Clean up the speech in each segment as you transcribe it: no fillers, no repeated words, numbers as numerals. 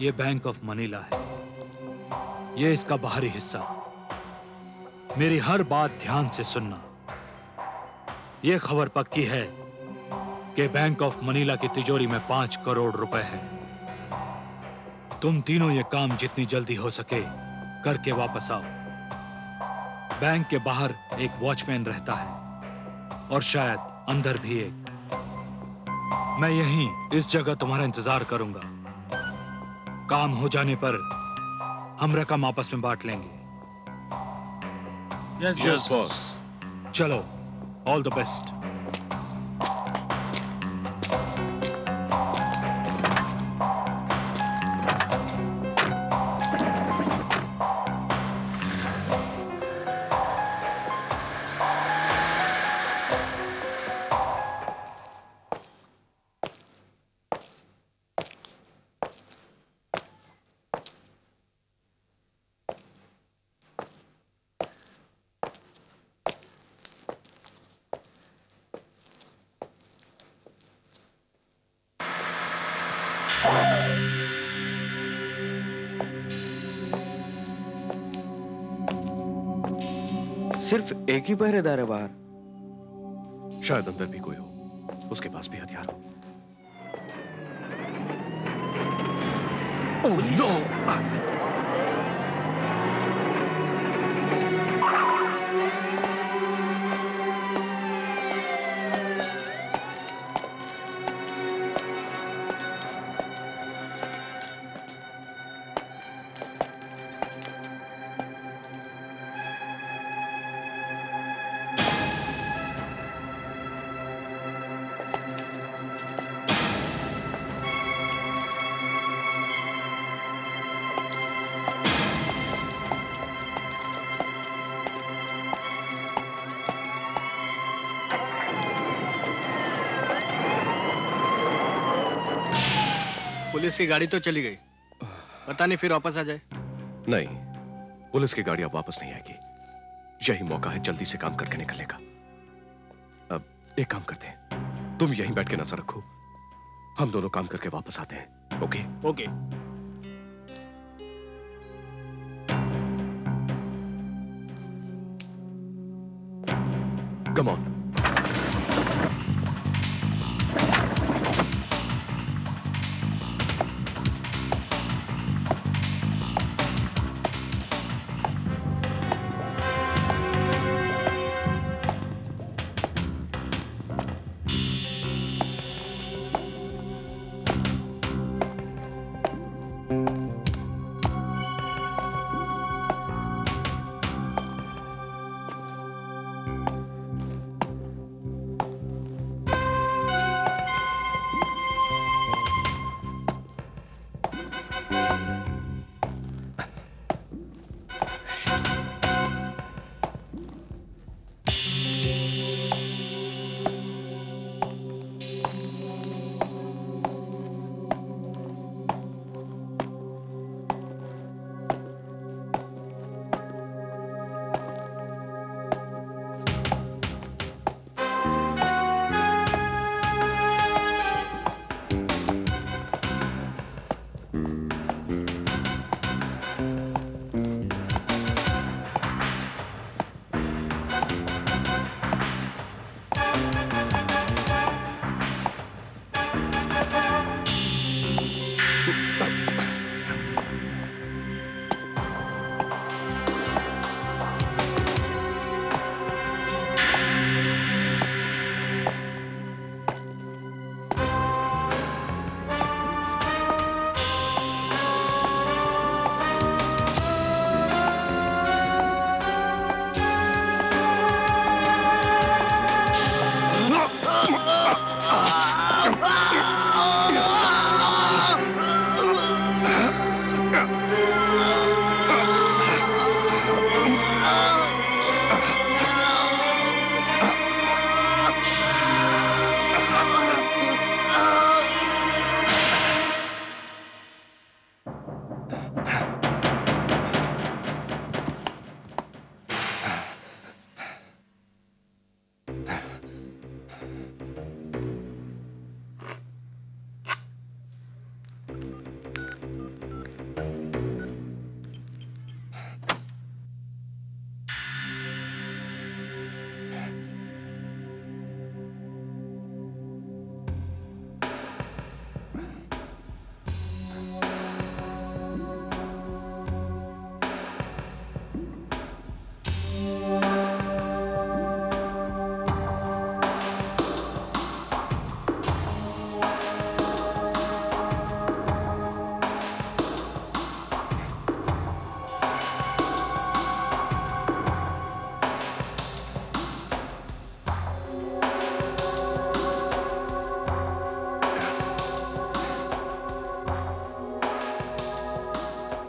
ये bank of Manila है, ये इसका बाहरी हिस्सा। मेरी हर बात ध्यान से सुनना। ये खबर पक्की है कि बैंक ऑफ मनीला की तिजोरी में 5 करोड़ रुपए है। तुम तीनों ये काम जितनी जल्दी हो सके करके वापस आओ। बैंक के बाहर एक वॉचमैन रहता है और शायद अंदर भी एक। मैं यहीं इस जगह तुम्हारा इंतजार करूंगा। काम हो जाने पर हम रकम आपस में बांट लेंगे। Yes boss. चलो, ऑल द बेस्ट। सिर्फ एक ही पहरेदार है बाहर। शायद अंदर भी कोई हो, उसके पास भी हथियार हो। Oh no! पुलिस की गाड़ी तो चली गई, पता नहीं फिर वापस आ जाए। नहीं, पुलिस की गाड़ी अब वापस नहीं आएगी। यही मौका है जल्दी से काम करके निकलने का। अब एक काम करते हैं, तुम यहीं बैठ के नजर रखो, हम दोनों काम करके वापस आते हैं। ओके? ओके। Come on.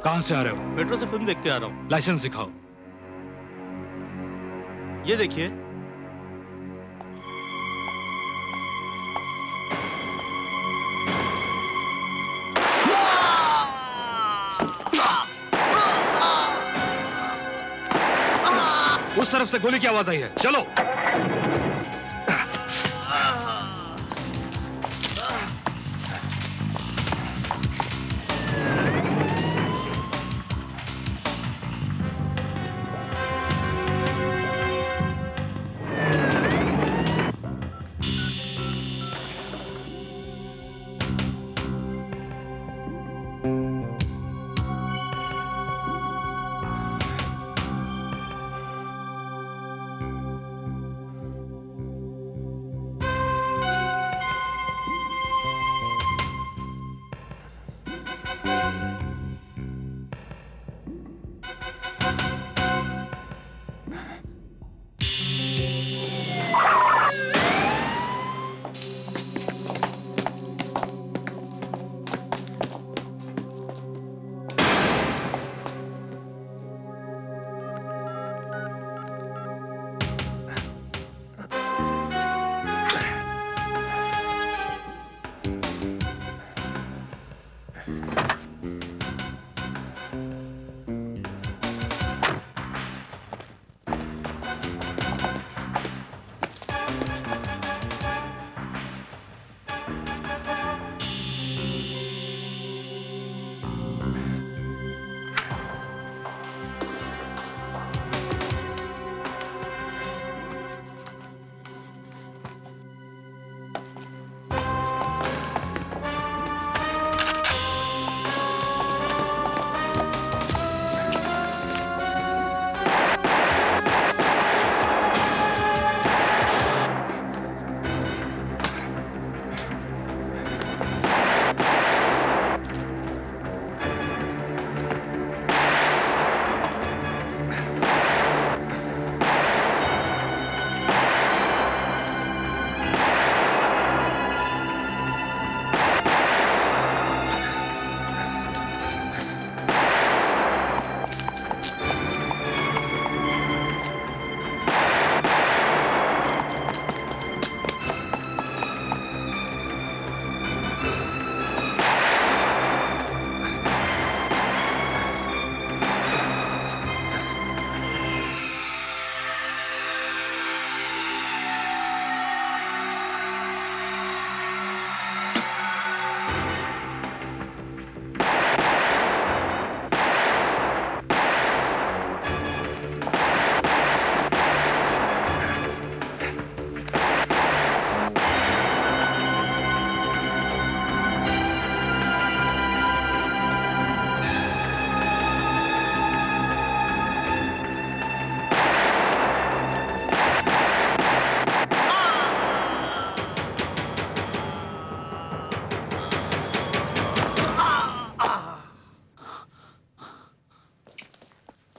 कहां से आ रहे हो? मेट्रो से फिल्म देख के आ रहा हूँ। लाइसेंस दिखाओ। ये देखिए। उस तरफ से गोली की आवाज आई है, चलो।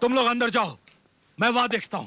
तुम लोग अंदर जाओ, मैं वहां देखता हूं।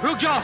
रुक जाओ।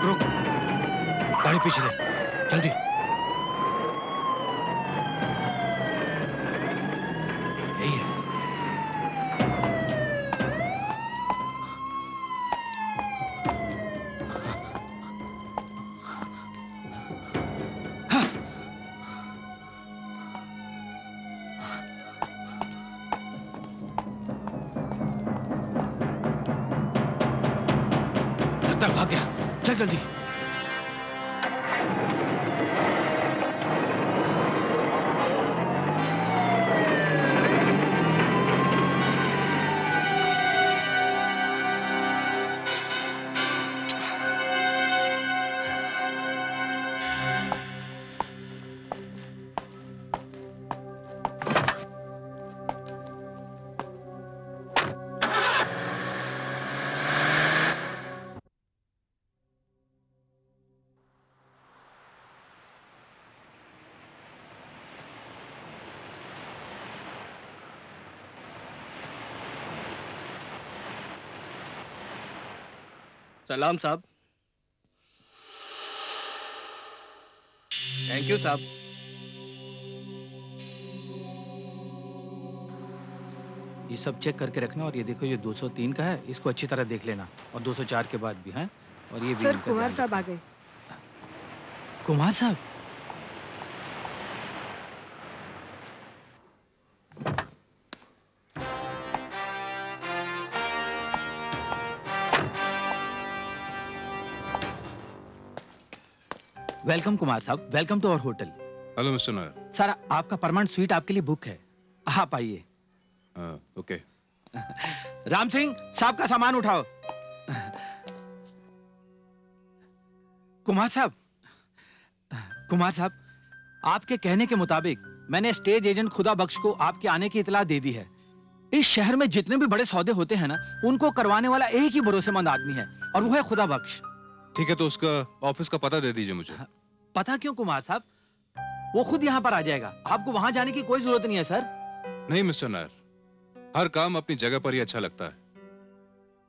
रुक गाड़ी पीछे ले, जल्दी। यही है। लगता है भाग गया, चल जल्दी। सलाम साहब। थैंक यू साहब। ये सब चेक करके रखना। और ये देखो, ये 203 का है, इसको अच्छी तरह देख लेना। और 204 के बाद भी है। और ये भी सर इनका कुमार ध्यान साहब आ रखना। गए। कुमार साहब? वेलकम कुमार साहब, welcome to our hotel. Hello mister Nair. Sir, आपका परमानेंट स्वीट आपके लिए बुक है, आप आइए। ओके। राम सिंह, साहब का सामान उठाओ। कुमार साहब, कुमार साहब, आपके कहने के मुताबिक मैंने स्टेज एजेंट खुदा बख्श को आपके आने की इतला दे दी है। इस शहर में जितने भी बड़े सौदे होते हैं ना, उनको करवाने वाला एक ही भरोसेमंद आदमी है, और वो है खुदा बख्श। ठीक है, तो उसका ऑफिस का पता दे दीजिए मुझे। पता क्यों कुमार साहब? वो खुद यहाँ पर आ जाएगा, आपको वहां जाने की कोई जरूरत नहीं है सर। नहीं मिस्टर नायर, हर काम अपनी जगह पर ही अच्छा लगता है।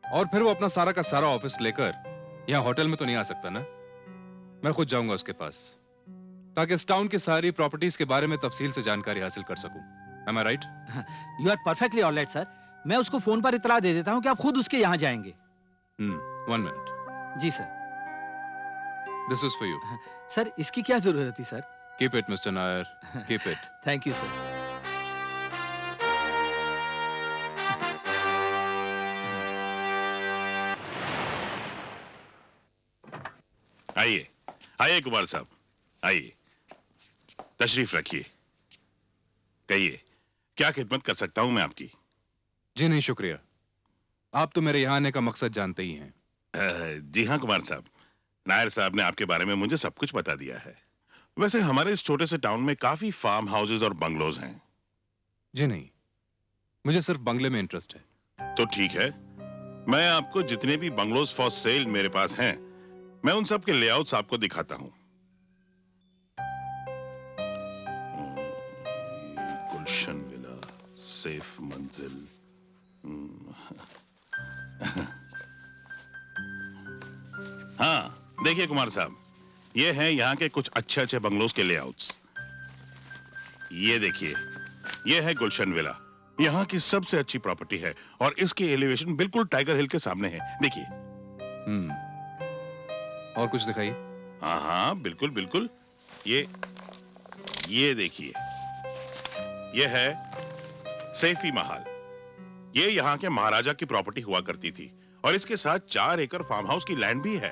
और फिर वो अपना सारा का सारा ऑफिस लेकर यहाँ होटल में तो नहीं आ सकता ना। मैं खुद जाऊंगा उसके पास, ताकि इस टाउन की सारी प्रॉपर्टीज के बारे में तफसील से जानकारी हासिल कर सकूं। Am I right? You are perfectly alright sir. मैं उसको फोन पर इतला दे देता हूँ कि आप खुद उसके यहाँ जाएंगे। 1 मिनट। जी sir. This is for you. Sir, इसकी क्या जरूरत थी sir? Keep it mister Nair, keep it. Thank you sir. आइए आइए कुमार साहब, आइए, तशरीफ रखिए। कहिए, क्या खिदमत कर सकता हूं मैं आपकी? जी नहीं, शुक्रिया। आप तो मेरे यहाँ आने का मकसद जानते ही हैं। जी हाँ कुमार साहब, नायर साहब ने आपके बारे में मुझे सब कुछ बता दिया है। वैसे हमारे इस छोटे से टाउन में काफी फार्म हाउसेज और बंगलोज हैं। जी नहीं, मुझे सिर्फ बंगले में इंटरेस्ट है। तो ठीक है, मैं आपको जितने भी बंगलोज फॉर सेल मेरे पास हैं, मैं उन सब के लेआउट्स आपको दिखाता हूं। गुलशन विला, सेफ मंजिल। हाँ देखिए कुमार साहब, ये हैं यहाँ के कुछ अच्छे अच्छे बंगलोज के लेआउट्स। ये देखिए, ये है गुलशन विला, यहाँ की सबसे अच्छी प्रॉपर्टी है, और इसकी एलिवेशन बिल्कुल टाइगर हिल के सामने है। देखिए। और कुछ दिखाइए। हाँ हाँ बिल्कुल बिल्कुल। ये देखिए, ये है सैफी महल। ये यहाँ के महाराजा की प्रॉपर्टी हुआ करती थी, और इसके साथ 4 एकड़ फार्म हाउस की लैंड भी है।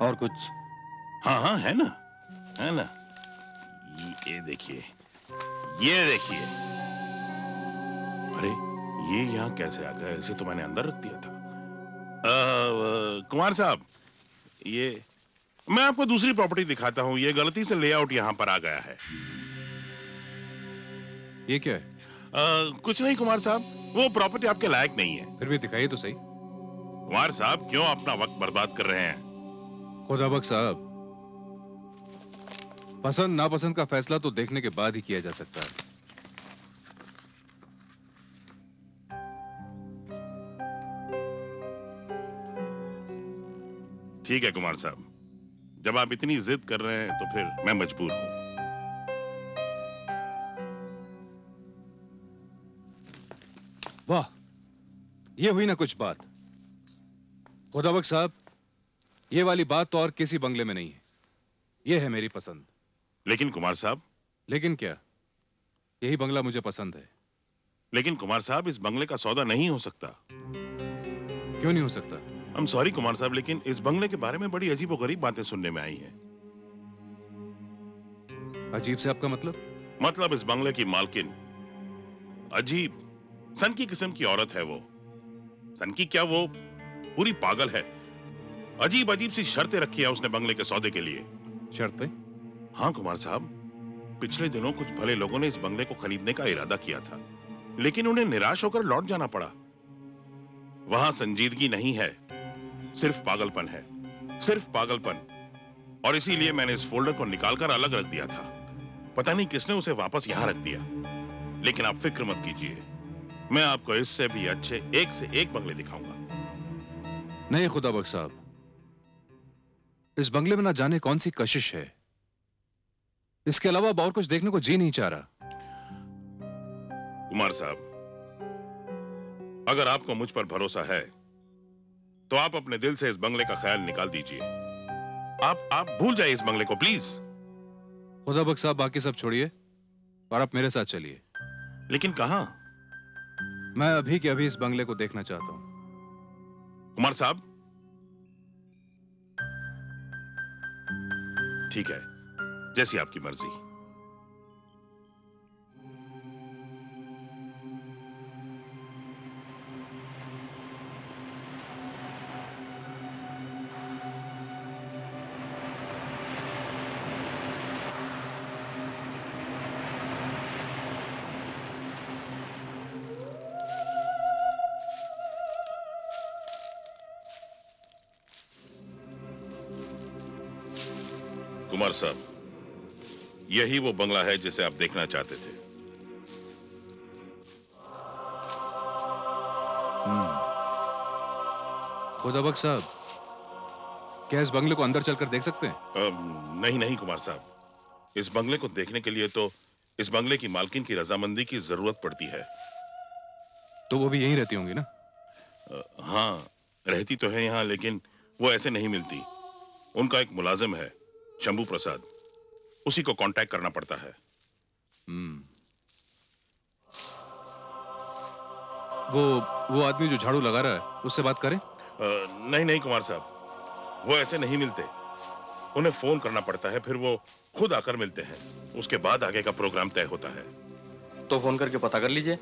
और कुछ? हाँ हाँ है ना, है ना। ये देखिए, ये देखिए। अरे ये यहाँ कैसे आ गया? इसे तो मैंने अंदर रख दिया था। कुमार साहब, ये मैं आपको दूसरी प्रॉपर्टी दिखाता हूँ। ये गलती से लेआउट यहाँ पर आ गया है। ये क्या है? कुछ नहीं कुमार साहब, वो प्रॉपर्टी आपके लायक नहीं है। फिर भी दिखाइए तो सही। कुमार साहब, क्यों अपना वक्त बर्बाद कर रहे हैं? खुदा बख्श साहब, पसंद नापसंद का फैसला तो देखने के बाद ही किया जा सकता है। ठीक है कुमार साहब, जब आप इतनी जिद कर रहे हैं तो फिर मैं मजबूर हूं। वाह, ये हुई ना कुछ बात। खुदाबख्श साहब, ये वाली बात तो और किसी बंगले में नहीं है। ये है मेरी पसंद। लेकिन कुमार साहब, लेकिन क्या, यही बंगला मुझे पसंद है। लेकिन कुमार साहब, इस बंगले का सौदा नहीं हो सकता। क्यों नहीं हो सकता? I'm सॉरी कुमार साहब, लेकिन इस बंगले के बारे में बड़ी अजीब और गरीब बातें सुनने में आई हैं। अजीब से आपका मतलब? मतलब इस बंगले की मालकिन अजीब सनकी किस्म की औरत है। वो सनकी क्या, वो पूरी पागल है। अजीब अजीब सी शर्तें रखी है उसने बंगले के सौदे के लिए। शर्तें? हाँ कुमार साहब, पिछले दिनों कुछ भले लोगों ने इस बंगले को खरीदने का इरादा किया था, लेकिन उन्हें निराश होकर लौट जाना पड़ा। वहां संजीदगी नहीं है, सिर्फ पागलपन है, सिर्फ पागलपन। और इसीलिए मैंने इस फोल्डर को निकालकर अलग रख दिया था। पता नहीं किसने उसे वापस यहां रख दिया। लेकिन आप फिक्र मत कीजिए, मैं आपको इससे भी अच्छे एक से एक बंगले दिखाऊंगा। नहीं खुदाबख्श साहब, इस बंगले में ना जाने कौन सी कशिश है। इसके अलावा अब और कुछ देखने को जी नहीं चाह रहा। कुमार साहब, अगर आपको मुझ पर भरोसा है तो आप अपने दिल से इस बंगले का ख्याल निकाल दीजिए। आप भूल जाइए इस बंगले को प्लीज। खुदाबख्श साहब, बाकी सब छोड़िए और आप मेरे साथ चलिए। लेकिन कहां? मैं अभी के अभी इस बंगले को देखना चाहता हूं। कुमार साहब, ठीक है, जैसी आपकी मर्जी। कुमार साहब, यही वो बंगला है जिसे आप देखना चाहते थे। खुदाबख्श साहब, क्या इस बंगले को अंदर चलकर देख सकते हैं? नहीं नहीं कुमार साहब, इस बंगले को देखने के लिए तो इस बंगले की मालकिन की रजामंदी की जरूरत पड़ती है। तो वो भी यहीं रहती होंगी ना? हाँ, रहती तो है यहाँ, लेकिन वो ऐसे नहीं मिलती। उनका एक मुलाजिम है, शंभू प्रसाद, उसी को कांटेक्ट करना पड़ता है। वो आदमी जो झाड़ू लगा रहा है, उससे बात करें? नहीं नहीं कुमार साहब, वो ऐसे नहीं मिलते। उन्हें फोन करना पड़ता है, फिर वो खुद आकर मिलते हैं। उसके बाद आगे का प्रोग्राम तय होता है। तो फोन करके पता कर लीजिए।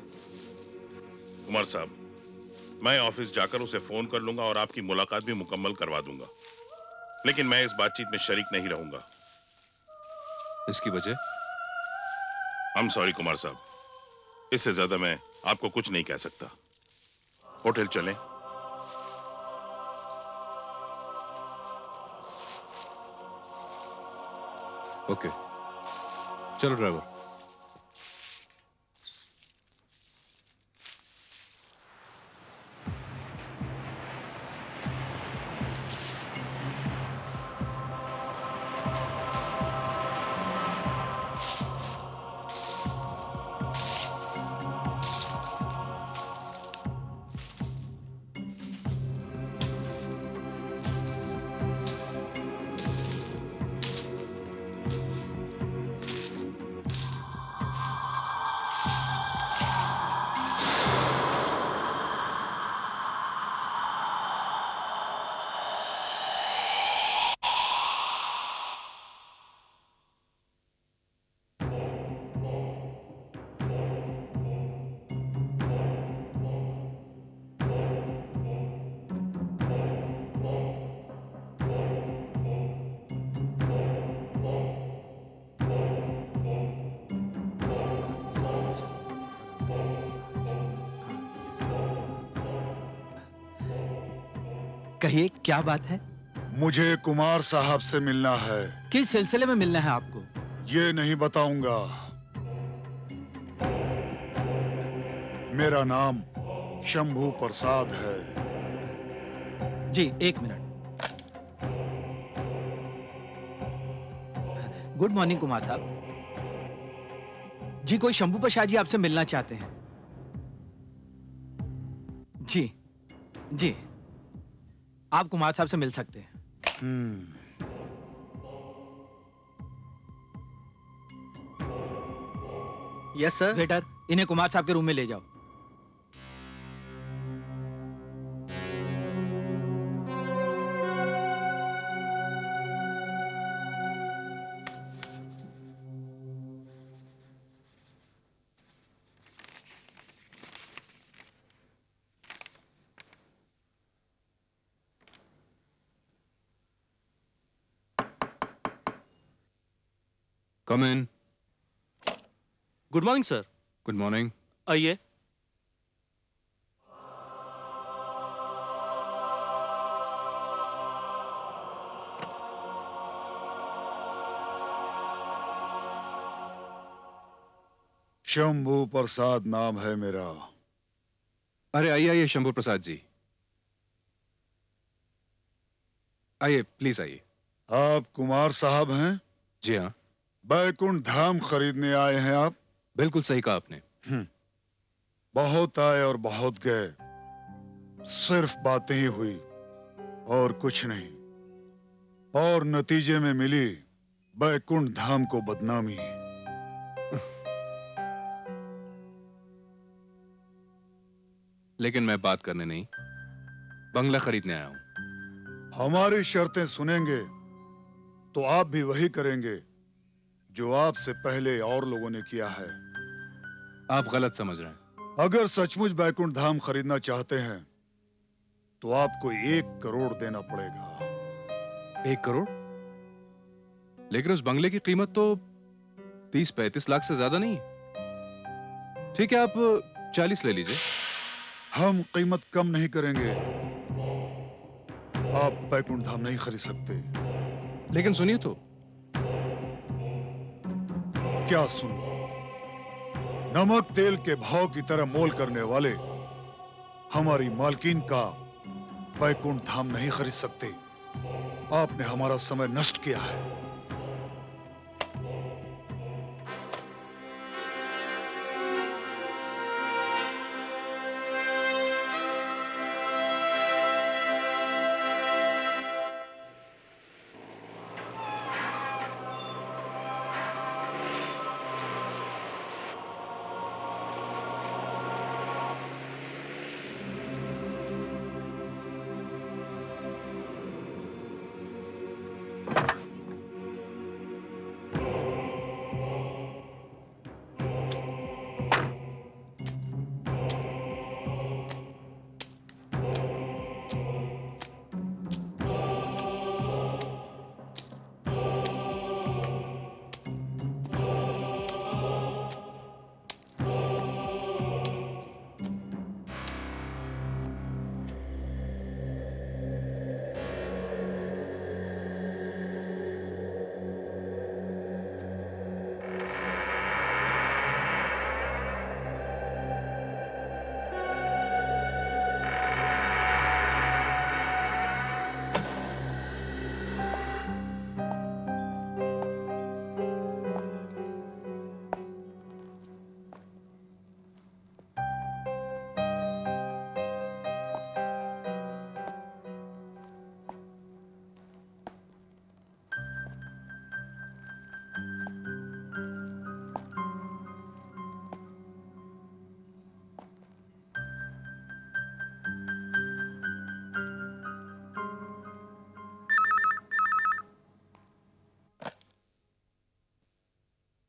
कुमार साहब, मैं ऑफिस जाकर उसे फोन कर लूंगा और आपकी मुलाकात भी मुकम्मल करवा दूंगा, लेकिन मैं इस बातचीत में शरीक नहीं रहूंगा। इसकी वजह? आई एम सॉरी कुमार साहब, इससे ज्यादा मैं आपको कुछ नहीं कह सकता। होटल चलें? ओके, चलो ड्राइवर। कहिए, क्या बात है? मुझे कुमार साहब से मिलना है। किस सिलसिले में मिलना है आपको? ये नहीं बताऊंगा। मेरा नाम शंभू प्रसाद है। जी, एक मिनट। गुड मॉर्निंग कुमार साहब। जी, कोई शंभू प्रसाद जी आपसे मिलना चाहते हैं। जी जी, आप कुमार साहब से मिल सकते हैं। Yes sir. वेटर, इन्हें कुमार साहब के रूम में ले जाओ। Come in. Good morning sir. Good morning. आइए। शंभू प्रसाद नाम है मेरा। अरे आइए आइए शंभू प्रसाद जी, आइए प्लीज आइए। आप कुमार साहब हैं? जी हाँ, बैकुंठ धाम खरीदने आए हैं आप? बिल्कुल सही कहा आपने। बहुत आए और बहुत गए, सिर्फ बातें ही हुई और कुछ नहीं, और नतीजे में मिली बैकुंठ धाम को बदनामी। लेकिन मैं बात करने नहीं, बंगला खरीदने आया हूं। हमारी शर्तें सुनेंगे तो आप भी वही करेंगे जो आपसे पहले और लोगों ने किया है। आप गलत समझ रहे हैं। अगर सचमुच बैकुंठ धाम खरीदना चाहते हैं तो आपको 1 करोड़ देना पड़ेगा। 1 करोड़? लेकिन उस बंगले की कीमत तो 30-35 लाख से ज्यादा नहीं है। ठीक है, आप 40 ले लीजिए। हम कीमत कम नहीं करेंगे। आप बैकुंठ धाम नहीं खरीद सकते। लेकिन सुनिए तो। क्या सुनो? नमक तेल के भाव की तरह मोल करने वाले हमारी मालकिन का बैकुंठ धाम नहीं खरीद सकते। आपने हमारा समय नष्ट किया है।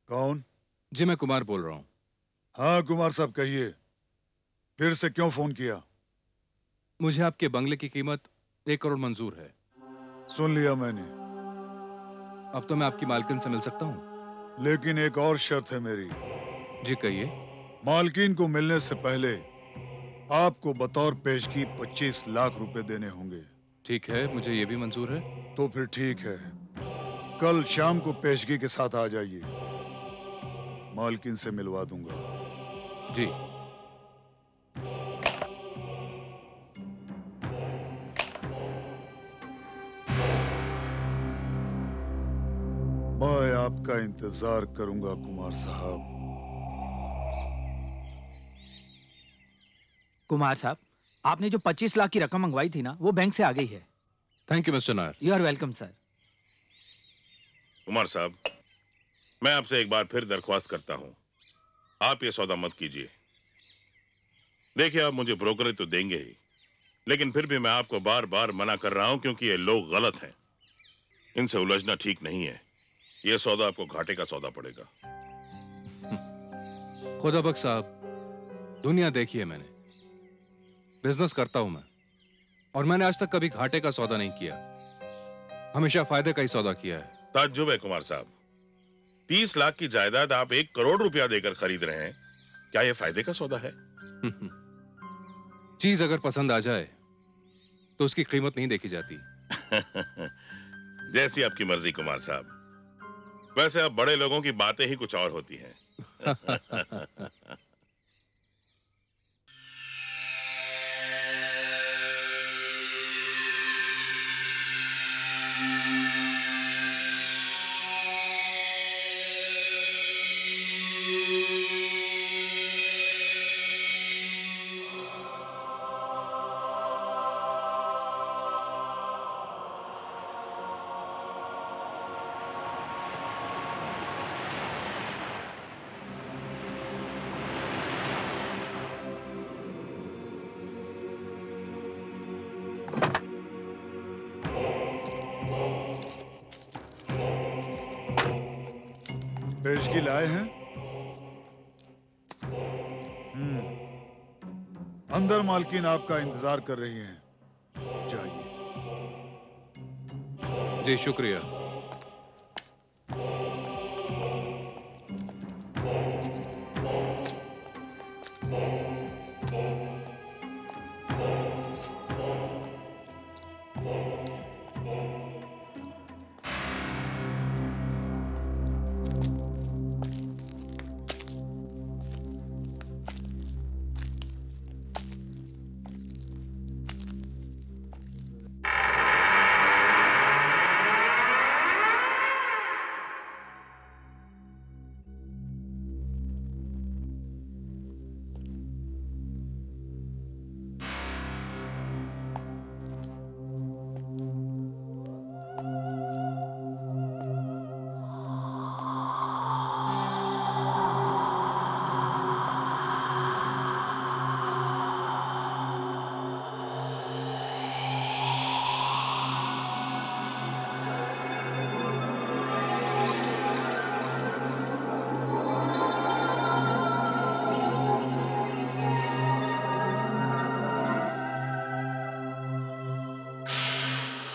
कौन? जी मैं कुमार बोल रहा हूं। हाँ कुमार साहब, कहिए, फिर से क्यों फोन किया? मुझे आपके बंगले की कीमत 1 करोड़ मंजूर है। सुन लिया मैंने, अब तो मैं आपकी मालकिन से मिल सकता हूं। लेकिन एक और शर्त है मेरी। जी कहिए। मालकिन को मिलने से पहले आपको बतौर पेशगी 25 लाख रुपए देने होंगे। ठीक है, मुझे ये भी मंजूर है। तो फिर ठीक है, कल शाम को पेशगी के साथ आ जाइए, मालकिन से मिलवा दूंगा। जी। मैं आपका इंतजार करूंगा कुमार साहब। कुमार साहब, आपने जो 25 लाख की रकम मंगवाई थी ना, वो बैंक से आ गई है। Thank you mister Nair. You are welcome sir. Kumar साहब, मैं आपसे एक बार फिर दरख्वास्त करता हूं, आप ये सौदा मत कीजिए। देखिए, आप मुझे ब्रोकरेज तो देंगे ही, लेकिन फिर भी मैं आपको बार बार मना कर रहा हूं क्योंकि ये लोग गलत हैं। इनसे उलझना ठीक नहीं है। ये सौदा आपको घाटे का सौदा पड़ेगा। खुदा बख्श साहब, दुनिया देखी है मैंने, बिजनेस करता हूं मैं, और मैंने आज तक कभी घाटे का सौदा नहीं किया, हमेशा फायदे का ही सौदा किया है। ताज्जुब है कुमार साहब, 30 लाख की जायदाद आप 1 करोड़ रुपया देकर खरीद रहे हैं। क्या यह फायदे का सौदा है? चीज अगर पसंद आ जाए तो उसकी कीमत नहीं देखी जाती। जैसी आपकी मर्जी कुमार साहब। वैसे अब बड़े लोगों की बातें ही कुछ और होती हैं। पेशगी लाए हैं? अंदर मालकिन आपका इंतजार कर रही हैं। जाइए। जी शुक्रिया।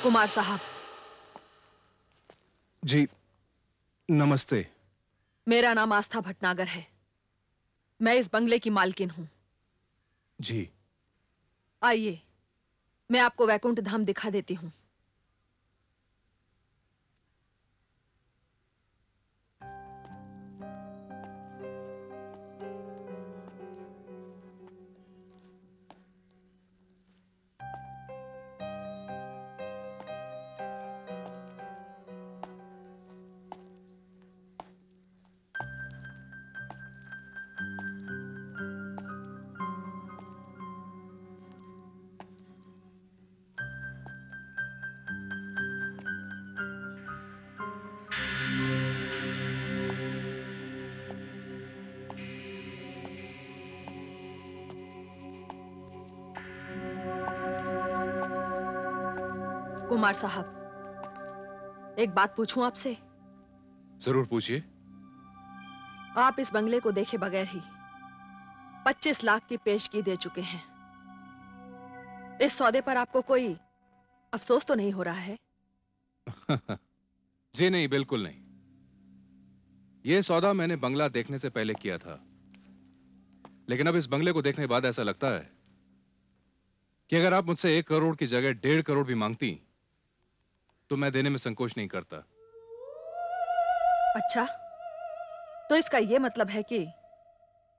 कुमार साहब, जी नमस्ते। मेरा नाम आस्था भटनागर है। मैं इस बंगले की मालकिन हूं। जी आइए, मैं आपको वैकुंठ धाम दिखा देती हूं। कुमार साहब, एक बात पूछूं आपसे? जरूर पूछिए। आप इस बंगले को देखे बगैर ही 25 लाख की पेशगी दे चुके हैं। इस सौदे पर आपको कोई अफसोस तो नहीं हो रहा है? जी नहीं, बिल्कुल नहीं। यह सौदा मैंने बंगला देखने से पहले किया था, लेकिन अब इस बंगले को देखने के बाद ऐसा लगता है कि अगर आप मुझसे 1 करोड़ की जगह 1.5 करोड़ भी मांगती तो मैं देने में संकोच नहीं करता। अच्छा, तो इसका यह मतलब है कि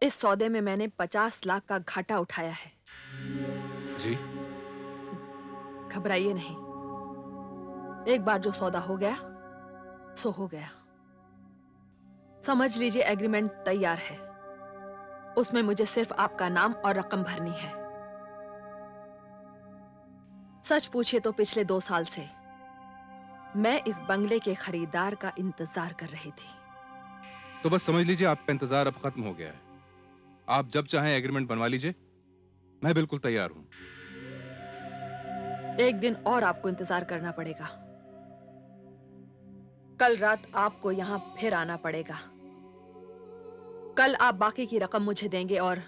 इस सौदे में मैंने 50 लाख का घाटा उठाया है। जी घबराइए नहीं। एक बार जो सौदा हो गया सो हो गया। समझ लीजिए एग्रीमेंट तैयार है। उसमें मुझे सिर्फ आपका नाम और रकम भरनी है। सच पूछिए तो पिछले 2 साल से मैं इस बंगले के खरीदार का इंतजार कर रही थी। तो बस समझ लीजिए आपका इंतजार अब खत्म हो गया है। आप जब चाहें एग्रीमेंट बनवा लीजिए, मैं बिल्कुल तैयार हूं। एक दिन और आपको इंतजार करना पड़ेगा। कल रात आपको यहां फिर आना पड़ेगा। कल आप बाकी की रकम मुझे देंगे और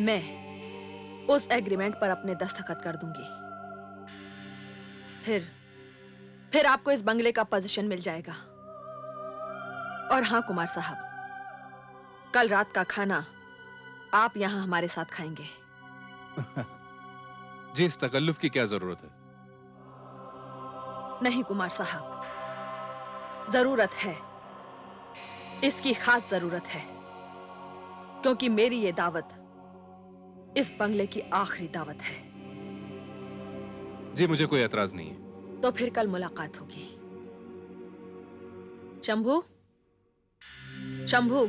मैं उस एग्रीमेंट पर अपने दस्तखत कर दूंगी। फिर आपको इस बंगले का पोजीशन मिल जाएगा। और हां कुमार साहब, कल रात का खाना आप यहां हमारे साथ खाएंगे। जी, इस तकल्लुफ की क्या जरूरत है? नहीं कुमार साहब, जरूरत है। इसकी खास जरूरत है, क्योंकि मेरी ये दावत इस बंगले की आखिरी दावत है। जी, मुझे कोई एतराज नहीं है। तो फिर कल मुलाकात होगी। शंभू, शंभू।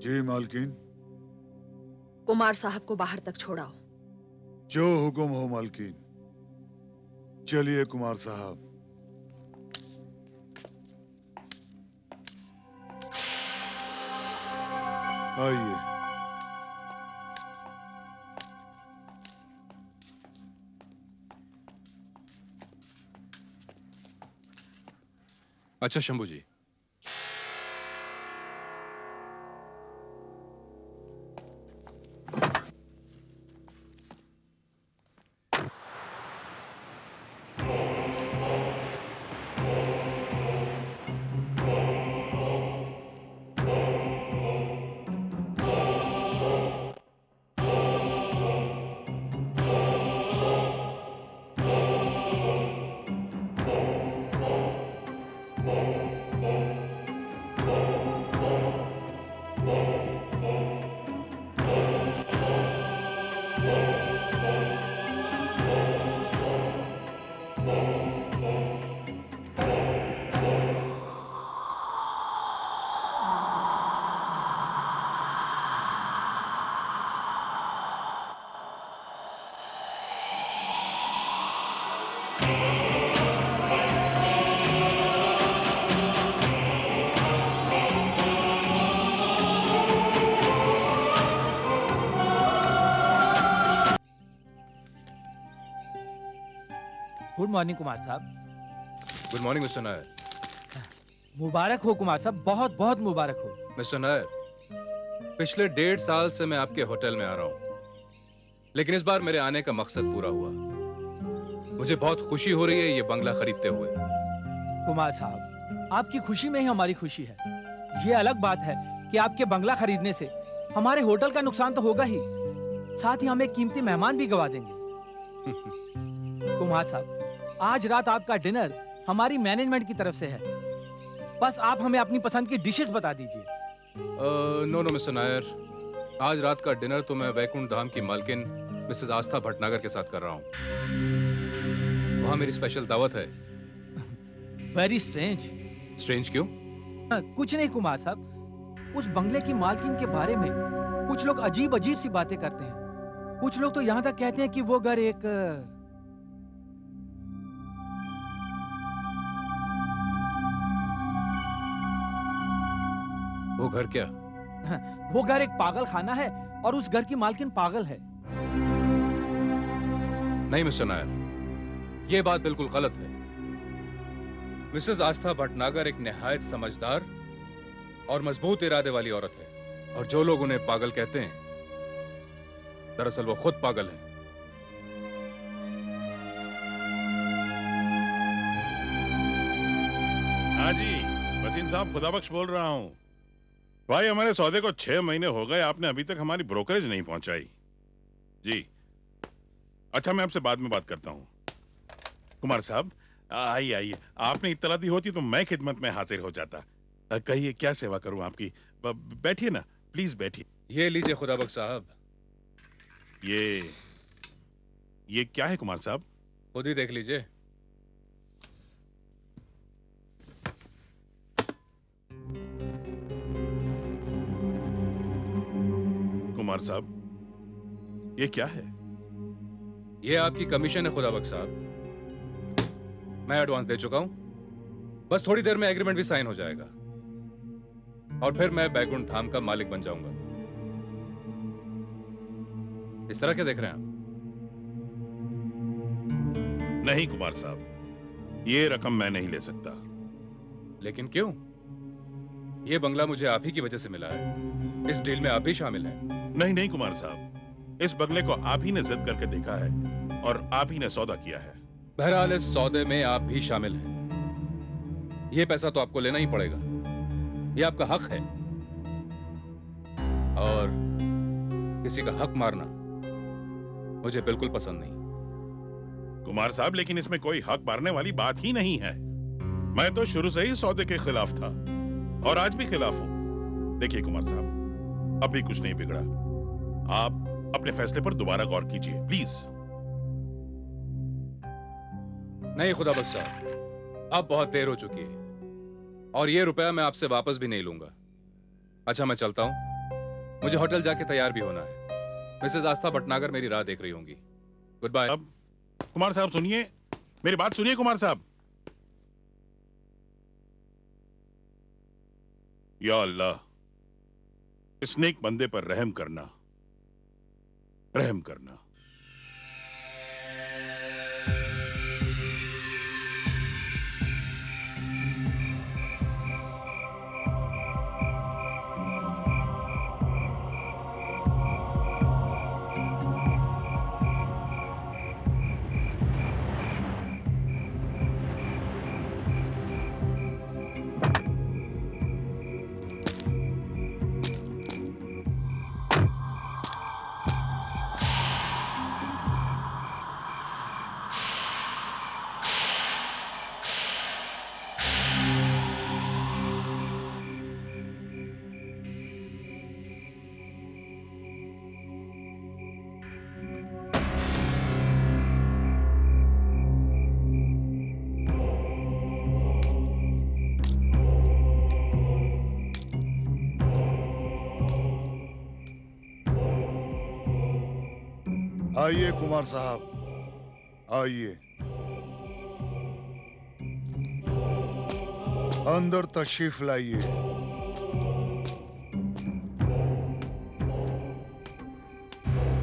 जी मालकिन। कुमार साहब को बाहर तक छोड़ाओ। जो हुक्म हो मालकिन। चलिए कुमार साहब। आइए। अच्छा शंभू जी, गुड मॉर्निंग कुमार साहब। Good morning mister Nair. मुबारक हो कुमार साहब, बहुत बहुत मुबारक हो। मिस्टर नायर, पिछले 1.5 साल से मैं आपके होटल में आ रहा हूं, लेकिन इस बार मेरे आने का मकसद पूरा हुआ। मुझे बहुत खुशी हो रही है ये बंगला खरीदते हुए। कुमार साहब, आपकी खुशी में ही हमारी खुशी है। ये अलग बात है कि आपके बंगला खरीदने से हमारे होटल का नुकसान तो होगा ही, साथ ही हम एक कीमती मेहमान भी गवा देंगे। कुमार साहब, आज रात आपका डिनर हमारी मैनेजमेंट की तरफ से है। बस आप हमें अपनी पसंद की डिशेस बता दीजिए। नो नो मिस्टर नायर, आज रात का डिनर तो मैं वैकुंठ धाम की मालकिन मिसेस आस्था भटनागर के साथ कर रहा हूं। वहां मेरी स्पेशल दावत है। Very strange. स्ट्रेंज क्यों? कुछ नहीं कुमार साहब, उस बंगले की मालकिन के बारे में कुछ लोग अजीब अजीब सी बातें करते हैं। कुछ लोग तो यहाँ तक कहते हैं कि वो घर एक वो घर क्या? वो घर एक पागल खाना है और उस घर की मालकिन पागल है। नहीं मिस्टर नायर, ये बात बिल्कुल गलत है। मिसेस आस्था भटनागर एक निहायत समझदार और मजबूत इरादे वाली औरत है, और जो लोग उन्हें पागल कहते हैं, दरअसल वो खुद पागल है। हाँ जी, वसीम साहब खुदाबख्श बोल रहा हूँ। भाई, हमारे सौदे को 6 महीने हो गए, आपने अभी तक हमारी ब्रोकरेज नहीं पहुंचाई। जी अच्छा, मैं आपसे बाद में बात करता हूँ। कुमार साहब, आइए आइए, आपने इत्तला दी होती तो मैं खिदमत में हाजिर हो जाता। कहिए क्या सेवा करूं आपकी? बैठिए ना, प्लीज बैठिए। ये लीजिए खुदाबख्श साहब। ये क्या है कुमार साहब? खुद ही देख लीजिए। कुमार साहब, ये क्या है? ये आपकी कमीशन है खुदा बख्श साहब। मैं एडवांस दे चुका हूं, बस थोड़ी देर में एग्रीमेंट भी साइन हो जाएगा और फिर मैं बैकुंठ धाम का मालिक बन जाऊंगा। इस तरह क्या देख रहे हैं आप? नहीं कुमार साहब, ये रकम मैं नहीं ले सकता। लेकिन क्यों? ये बंगला मुझे आप ही की वजह से मिला है। इस डील में आप ही शामिल हैं। नहीं नहीं कुमार साहब, इस बंगले को आप ही ने जिद करके देखा है और आप ही ने सौदा किया है। बहरहाल इस सौदे में आप भी शामिल हैं। ये पैसा तो आपको लेना ही पड़ेगा, ये आपका हक है। और किसी का हक मारना मुझे बिल्कुल पसंद नहीं। कुमार साहब, लेकिन इसमें कोई हक मारने वाली बात ही नहीं है। मैं तो शुरू से ही सौदे के खिलाफ था और आज भी खिलाफ हूं। देखिए कुमार साहब, अब भी कुछ नहीं बिगड़ा। आप अपने फैसले पर दोबारा गौर कीजिए प्लीज। नहीं खुदा बख्श साहब, अब बहुत देर हो चुकी है और ये रुपया मैं आपसे वापस भी नहीं लूंगा। अच्छा मैं चलता हूं, मुझे होटल जाके तैयार भी होना है। मिसेस आस्था भटनागर मेरी राह देख रही होंगी। Good bye. अब कुमार साहब सुनिए, मेरी बात सुनिए कुमार साहब। या अल्लाह, इस नेक बंदे पर रहम करना, रहम करना। आइए कुमार साहब, आइए। अंदर तशरीफ लाइए।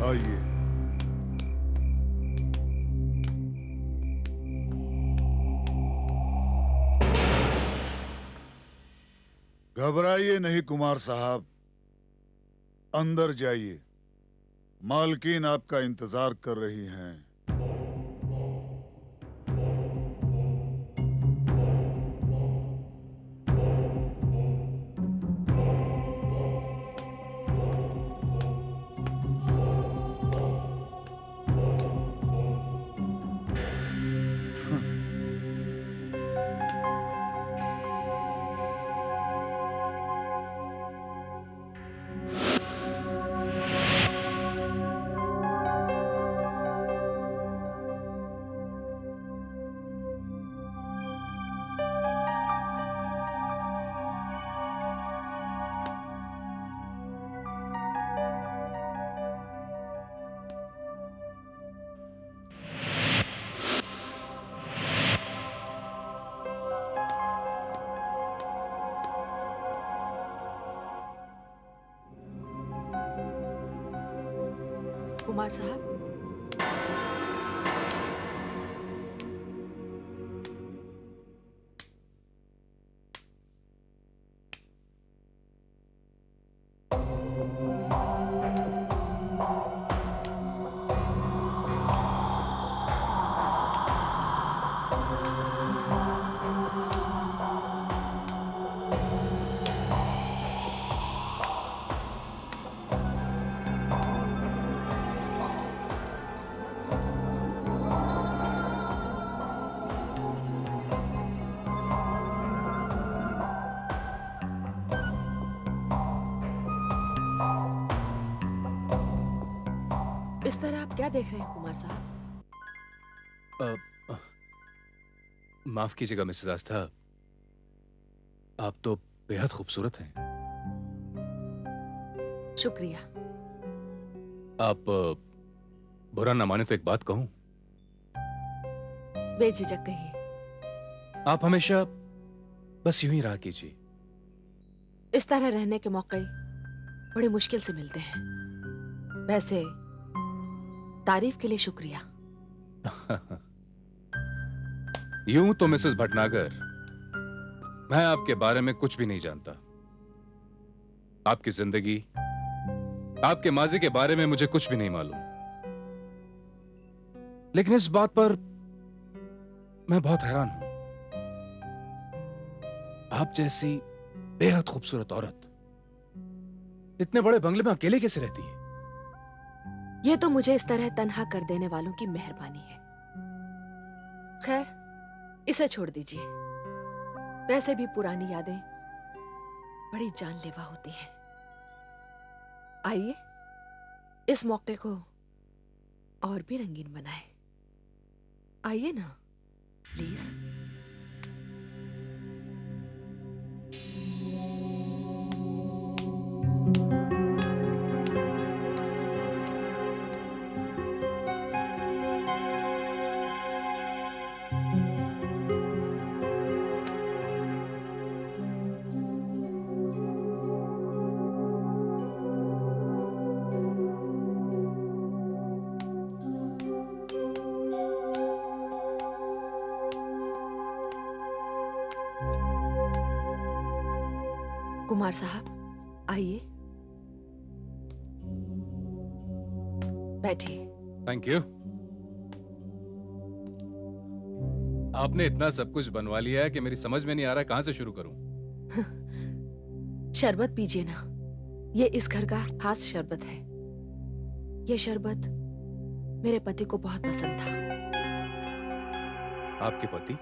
आइए। घबराइए नहीं कुमार साहब, अंदर जाइए। मालकिन आपका इंतजार कर रही हैं। कुमार साहब, इस तरह आप क्या देख रहे हैं कुमार साहब? माफ कीजिएगा मिसेस आस्था, आप तो बेहद खूबसूरत हैं। शुक्रिया। आप बुरा ना माने तो एक बात कहूं। बेझिझक कहिए। आप हमेशा बस यूं ही रहा कीजिए। इस तरह रहने के मौके बड़ी मुश्किल से मिलते हैं। वैसे तारीफ के लिए शुक्रिया। यूं तो मिसेस भटनागर, मैं आपके बारे में कुछ भी नहीं जानता। आपकी जिंदगी, आपके माजी के बारे में मुझे कुछ भी नहीं मालूम। लेकिन इस बात पर मैं बहुत हैरान हूं। आप जैसी बेहद खूबसूरत औरत इतने बड़े बंगले में अकेले कैसे रहती है? ये तो मुझे इस तरह तन्हा कर देने वालों की मेहरबानी है। खैर, इसे छोड़ दीजिए। वैसे भी पुरानी यादें बड़ी जानलेवा होती हैं। आइए, इस मौके को और भी रंगीन बनाएं। आइए ना, प्लीज। कुमार साहब, आइए, बैठिए। Thank you. आपने इतना सब कुछ बनवा लिया है कि मेरी समझ में नहीं आ रहा है कहां से शुरू करूं। शरबत पीजिए ना। ये इस घर का खास शरबत है। ये शरबत मेरे पति को बहुत पसंद था। आपके पति?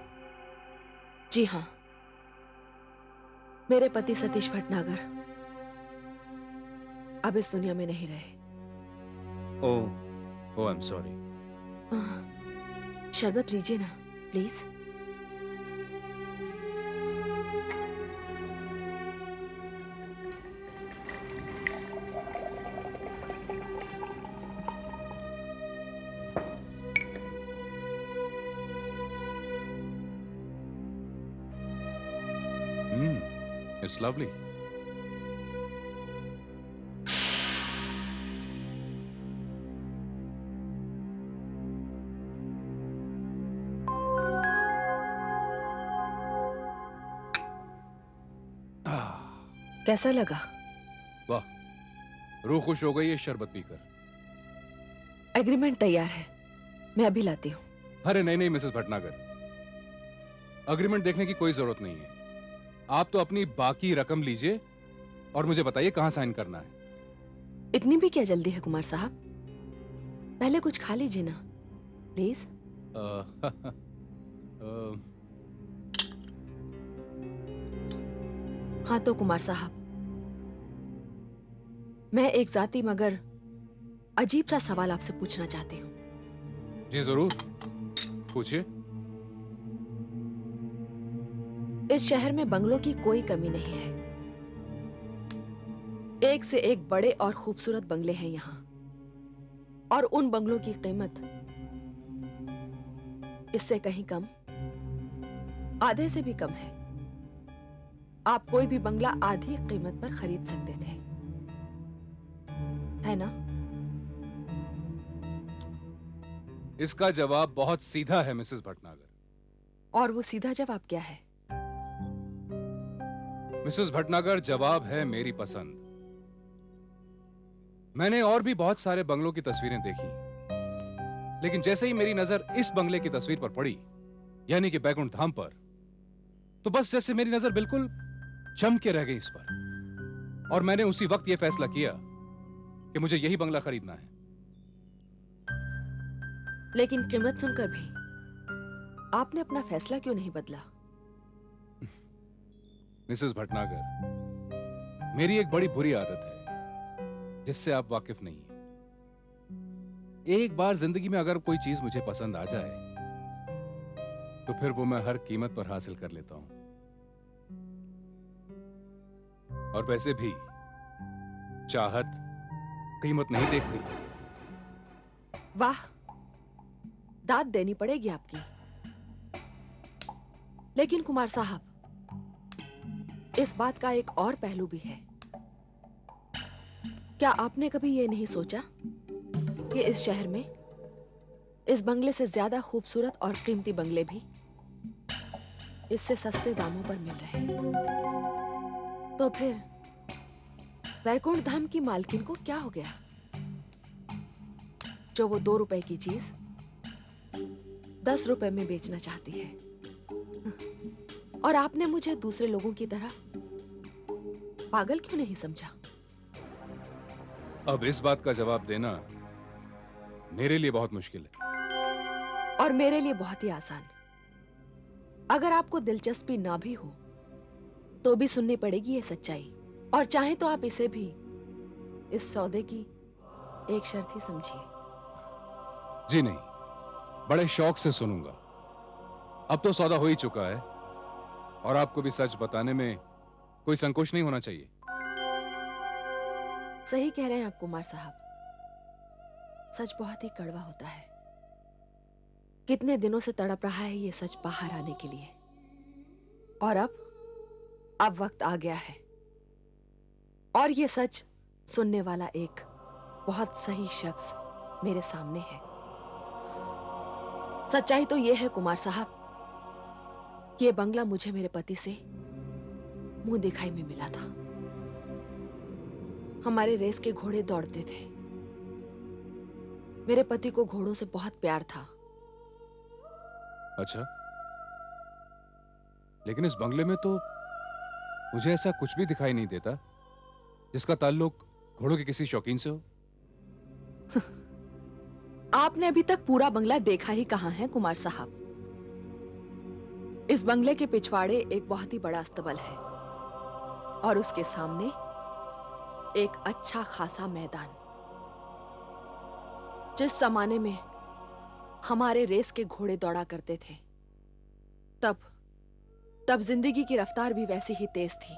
जी हाँ, मेरे पति सतीश भटनागर अब इस दुनिया में नहीं रहे। ओह, आई एम सॉरी। शरबत लीजिए ना, प्लीज। It's lovely. कैसा लगा? वाह, रूह खुश हो गई है शरबत पीकर। एग्रीमेंट तैयार है, मैं अभी लाती हूँ। अरे नहीं नहीं मिसेस भटनागर, अग्रीमेंट देखने की कोई जरूरत नहीं है। आप तो अपनी बाकी रकम लीजिए और मुझे बताइए कहां साइन करना है। इतनी भी क्या जल्दी है कुमार साहब? पहले कुछ खा लीजिए ना, प्लीज। हाँ तो कुमार साहब, मैं एक जाती मगर अजीब सा सवाल आपसे पूछना चाहती हूँ। जी जरूर, पूछिए। इस शहर में बंगलों की कोई कमी नहीं है। एक से एक बड़े और खूबसूरत बंगले हैं यहाँ, और उन बंगलों की कीमत इससे कहीं कम, आधे से भी कम है। आप कोई भी बंगला आधी कीमत पर खरीद सकते थे, है ना? इसका जवाब बहुत सीधा है मिसेस भटनागर। और वो सीधा जवाब क्या है? मिसेस भटनागर, जवाब है मेरी पसंद। मैंने और भी बहुत सारे बंगलों की तस्वीरें देखी, लेकिन जैसे ही मेरी नजर इस बंगले की तस्वीर पर पड़ी, यानी कि बैकुंठ धाम पर, तो बस जैसे मेरी नजर बिल्कुल जम के रह गई इस पर। और मैंने उसी वक्त यह फैसला किया कि मुझे यही बंगला खरीदना है। लेकिन कीमत सुनकर भी आपने अपना फैसला क्यों नहीं बदला? मिसेस भटनागर, मेरी एक बड़ी बुरी आदत है जिससे आप वाकिफ नहीं हैं। एक बार जिंदगी में अगर कोई चीज मुझे पसंद आ जाए तो फिर वो मैं हर कीमत पर हासिल कर लेता हूं। और वैसे भी चाहत कीमत नहीं देखती, वाह, दाद देनी पड़ेगी आपकी। लेकिन कुमार साहब, इस बात का एक और पहलू भी है। क्या आपने कभी यह नहीं सोचा कि इस शहर में इस बंगले से ज्यादा खूबसूरत और कीमती बंगले भी इससे सस्ते दामों पर मिल रहे हैं? तो फिर वैकुंठ धाम की मालकिन को क्या हो गया जो वो 2 रुपए की चीज 10 रुपए में बेचना चाहती है? और आपने मुझे दूसरे लोगों की तरह पागल क्यों नहीं समझा? अब इस बात का जवाब देना मेरे लिए बहुत मुश्किल है। और मेरे लिए बहुत ही आसान। अगर आपको दिलचस्पी ना भी हो तो भी सुननी पड़ेगी ये सच्चाई, और चाहे तो आप इसे भी इस सौदे की एक शर्त ही समझिए। जी नहीं, बड़े शौक से सुनूंगा। अब तो सौदा हो ही चुका है और आपको भी सच बताने में कोई संकोच नहीं होना चाहिए। सही कह रहे हैं आप कुमार साहब, सच बहुत ही कड़वा होता है। कितने दिनों से तड़प रहा है ये सच बाहर आने के लिए, और अब वक्त आ गया है। और ये सच सुनने वाला एक बहुत सही शख्स मेरे सामने है। सच्चाई तो यह है कुमार साहब कि ये बंगला मुझे मेरे पति से मुंह दिखाई में मिला था। हमारे रेस के घोड़े दौड़ते थे। मेरे पति को घोड़ों से बहुत प्यार था। अच्छा, लेकिन इस बंगले में तो मुझे ऐसा कुछ भी दिखाई नहीं देता जिसका ताल्लुक घोड़ों के किसी शौकीन से हो। आपने अभी तक पूरा बंगला देखा ही कहां है कुमार साहब। इस बंगले के पिछवाड़े एक बहुत ही बड़ा अस्तबल है और उसके सामने एक अच्छा खासा मैदान। जिस जमाने में हमारे रेस के घोड़े दौड़ा करते थे, तब जिंदगी की रफ्तार भी वैसी ही तेज थी।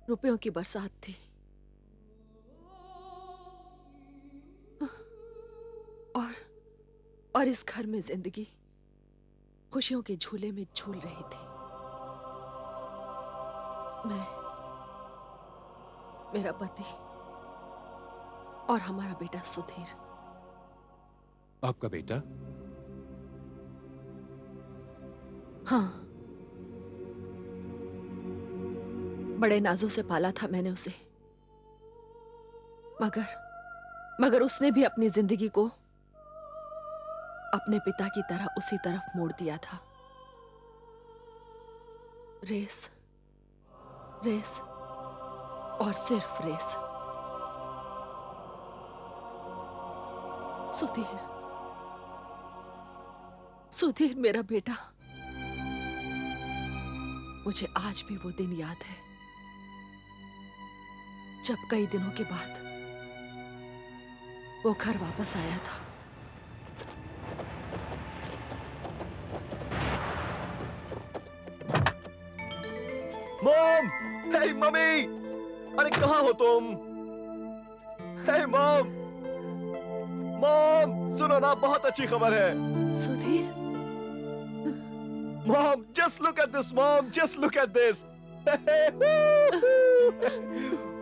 रुपयों की बरसात थी। और इस घर में जिंदगी खुशियों के झूले में झूल रही थी। मेरा पति और हमारा बेटा सुधीर। आपका बेटा? हाँ, बड़े नाजों से पाला था मैंने उसे, मगर उसने भी अपनी जिंदगी को अपने पिता की तरह उसी तरफ मोड़ दिया था। रेस और सिर्फ रेस। सुधीर मेरा बेटा। मुझे आज भी वो दिन याद है जब कई दिनों के बाद वो घर वापस आया था। मॉम! हे मम्मी! अरे कहाँ हो तुम? हे मॉम! मॉम! सुनो ना, बहुत अच्छी खबर है। Sudhir! Mom, just look at this, mom! Just look at this!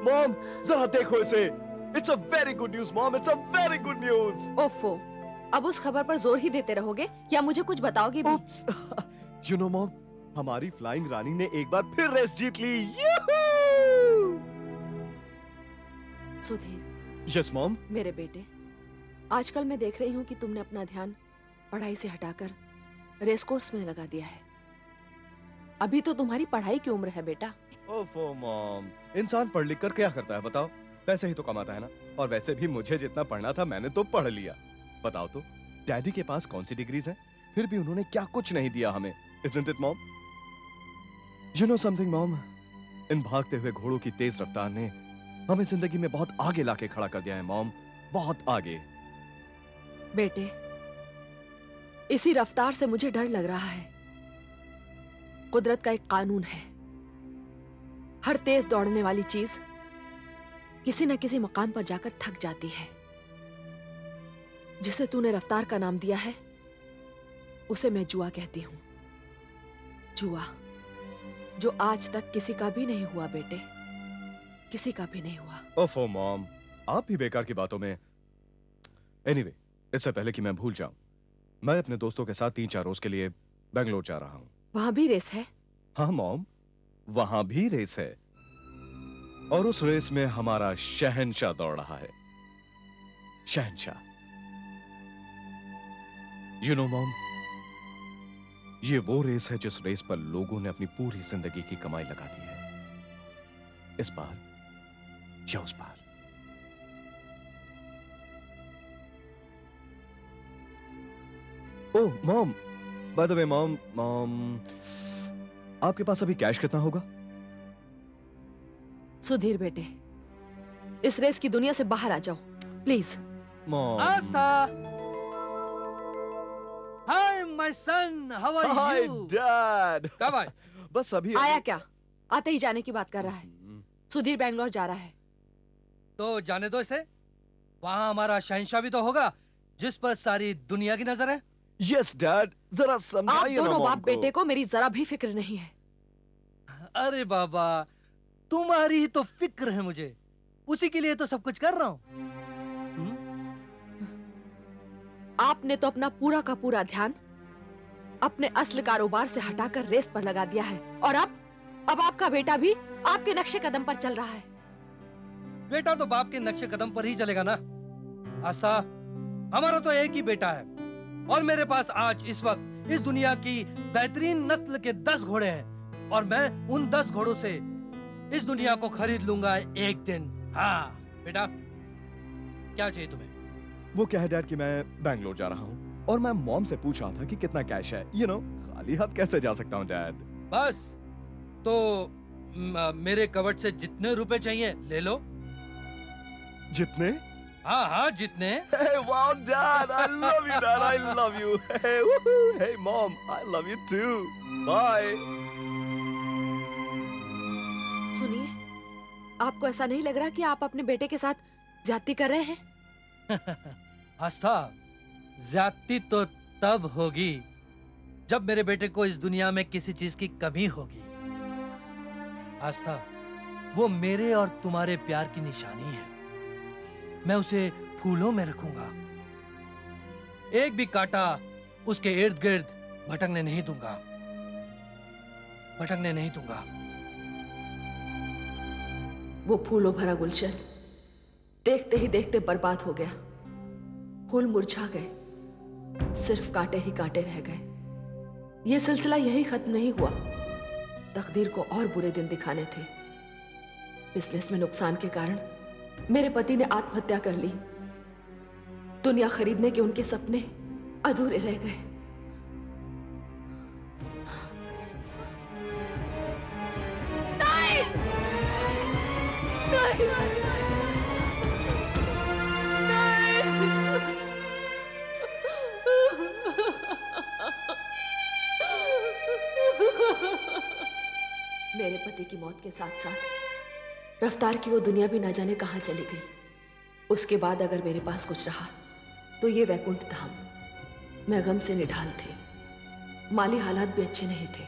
Mom, जरा देखो इसे। It's a very good news, mom! It's a very good news! ओफो, अब उस खबर पर जोर ही देते रहोगे या मुझे कुछ बताओगे भी? Oops! You know, mom, हमारी फ्लाइंग रानी ने एक बार फिर रेस जीत ली। सुधीर। Yes mom. मेरे बेटे, आजकल मैं देख रही हूँ कि तुमने अपना ध्यान पढ़ाई से हटाकर रेस कोर्स में लगा दिया है। अभी तो तुम्हारी पढ़ाई की उम्र है बेटा। ओफो मॉम, इंसान पढ़ लिख कर क्या करता है बताओ? पैसे ही तो कमाता है ना। और वैसे भी मुझे जितना पढ़ना था मैंने तो पढ़ लिया। बताओ तो, डैडी के पास कौन सी डिग्रीज हैं? फिर भी उन्होंने क्या कुछ नहीं दिया हमें। Isn't it, mom? You know something, mom? इन भागते हुए घोड़ों की तेज रफ्तार ने हमें जिंदगी में बहुत आगे लाके खड़ा कर दिया है मॉम, बहुत आगे। बेटे, इसी रफ्तार से मुझे डर लग रहा है। कुदरत का एक कानून है, हर तेज दौड़ने वाली चीज किसी न किसी मकाम पर जाकर थक जाती है। जिसे तूने रफ्तार का नाम दिया है उसे मैं जुआ कहती हूं। जुआ जो आज तक किसी का भी नहीं हुआ बेटे, किसी का भी नहीं हुआ। ओफो मॉम, आप भी बेकार की बातों में। एनीवे, इससे पहले कि मैं भूल जाऊं, मैं अपने दोस्तों के साथ 3-4 रोज के लिए बेंगलोर जा रहा हूं। वहां भी रेस है? हाँ मॉम, वहां भी रेस है, और उस रेस में हमारा शहंशाह दौड़ रहा है। शहंशाह। यू नो मॉम, ये वो रेस है जिस रेस पर लोगों ने अपनी पूरी जिंदगी की कमाई लगा दी है। इस बार या उस बार। Oh mom, by the way mom, आपके पास अभी कैश कितना होगा? सुधीर बेटे, इस रेस की दुनिया से बाहर आ जाओ please. Mom. Aastha, hi my son, how are hi you? Dad. कब आए? बस अभी आया क्या? आते ही जाने की बात कर रहा है। सुधीर बेंगलोर जा रहा है। तो जाने दो इसे। वहाँ हमारा शहंशाह भी तो होगा जिस पर सारी दुनिया की नजर है। यस डैड, जरा आप समझाइए ना दोनों मॉम बाप को। बेटे को मेरी जरा भी फिक्र नहीं है। अरे बाबा, तुम्हारी ही तो फिक्र है मुझे, उसी के लिए तो सब कुछ कर रहा हूँ। आपने तो अपना पूरा का पूरा ध्यान अपने असल कारोबार से हटाकर रेस पर लगा दिया है, और अब आपका बेटा भी आपके नक्शे कदम पर चल रहा है। बेटा तो बाप के नक्शे कदम पर ही चलेगा ना। आस्था, हमारा तो एक ही बेटा है, और मेरे पास आज इस वक्त इस दुनिया की बेहतरीन नस्ल के 10 घोड़े हैं, और मैं उन 10 घोड़ों से इस दुनिया को खरीद लूंगा एक दिन। हाँ बेटा, क्या चाहिए तुम्हें? वो क्या है डैड कि मैं बैंगलोर जा रहा हूँ, और मैं मॉम से पूछ रहा था कि कितना कैश है। यू नो, खाली हाथ कैसे जा सकता हूँ डैड। बस तो मेरे कवट से जितने रुपए चाहिए ले लो। जितने? हाँ हाँ, जितने। Hey, wow, Dad! I love you, Dad! I love you! Hey, woohoo! Hey, Mom! I love you too! Bye! सुनिए, आपको ऐसा नहीं लग रहा कि आप अपने बेटे के साथ ज्यादती कर रहे हैं? आस्था, ज्यादती तो तब होगी जब मेरे बेटे को इस दुनिया में किसी चीज की कमी होगी। आस्था, वो मेरे और तुम्हारे प्यार की निशानी है। मैं उसे फूलों में रखूंगा, एक भी कांटा उसके इर्द गिर्द भटकने नहीं दूंगा, भटकने नहीं दूंगा। वो फूलों भरा गुलशन देखते ही देखते बर्बाद हो गया। फूल मुरझा गए, सिर्फ कांटे ही कांटे रह गए। ये सिलसिला यही खत्म नहीं हुआ। तकदीर को और बुरे दिन दिखाने थे। बिजनेस में नुकसान के कारण मेरे पति ने आत्महत्या कर ली। दुनिया खरीदने के उनके सपने अधूरे रह गए। नहीं! नहीं! मेरे पति की मौत के साथ साथ रफ्तार की वो दुनिया भी ना जाने कहां चली गई। उसके बाद अगर मेरे पास कुछ रहा तो ये वैकुंठ धाम। मैं गम से निढाल थी, माली हालात भी अच्छे नहीं थे,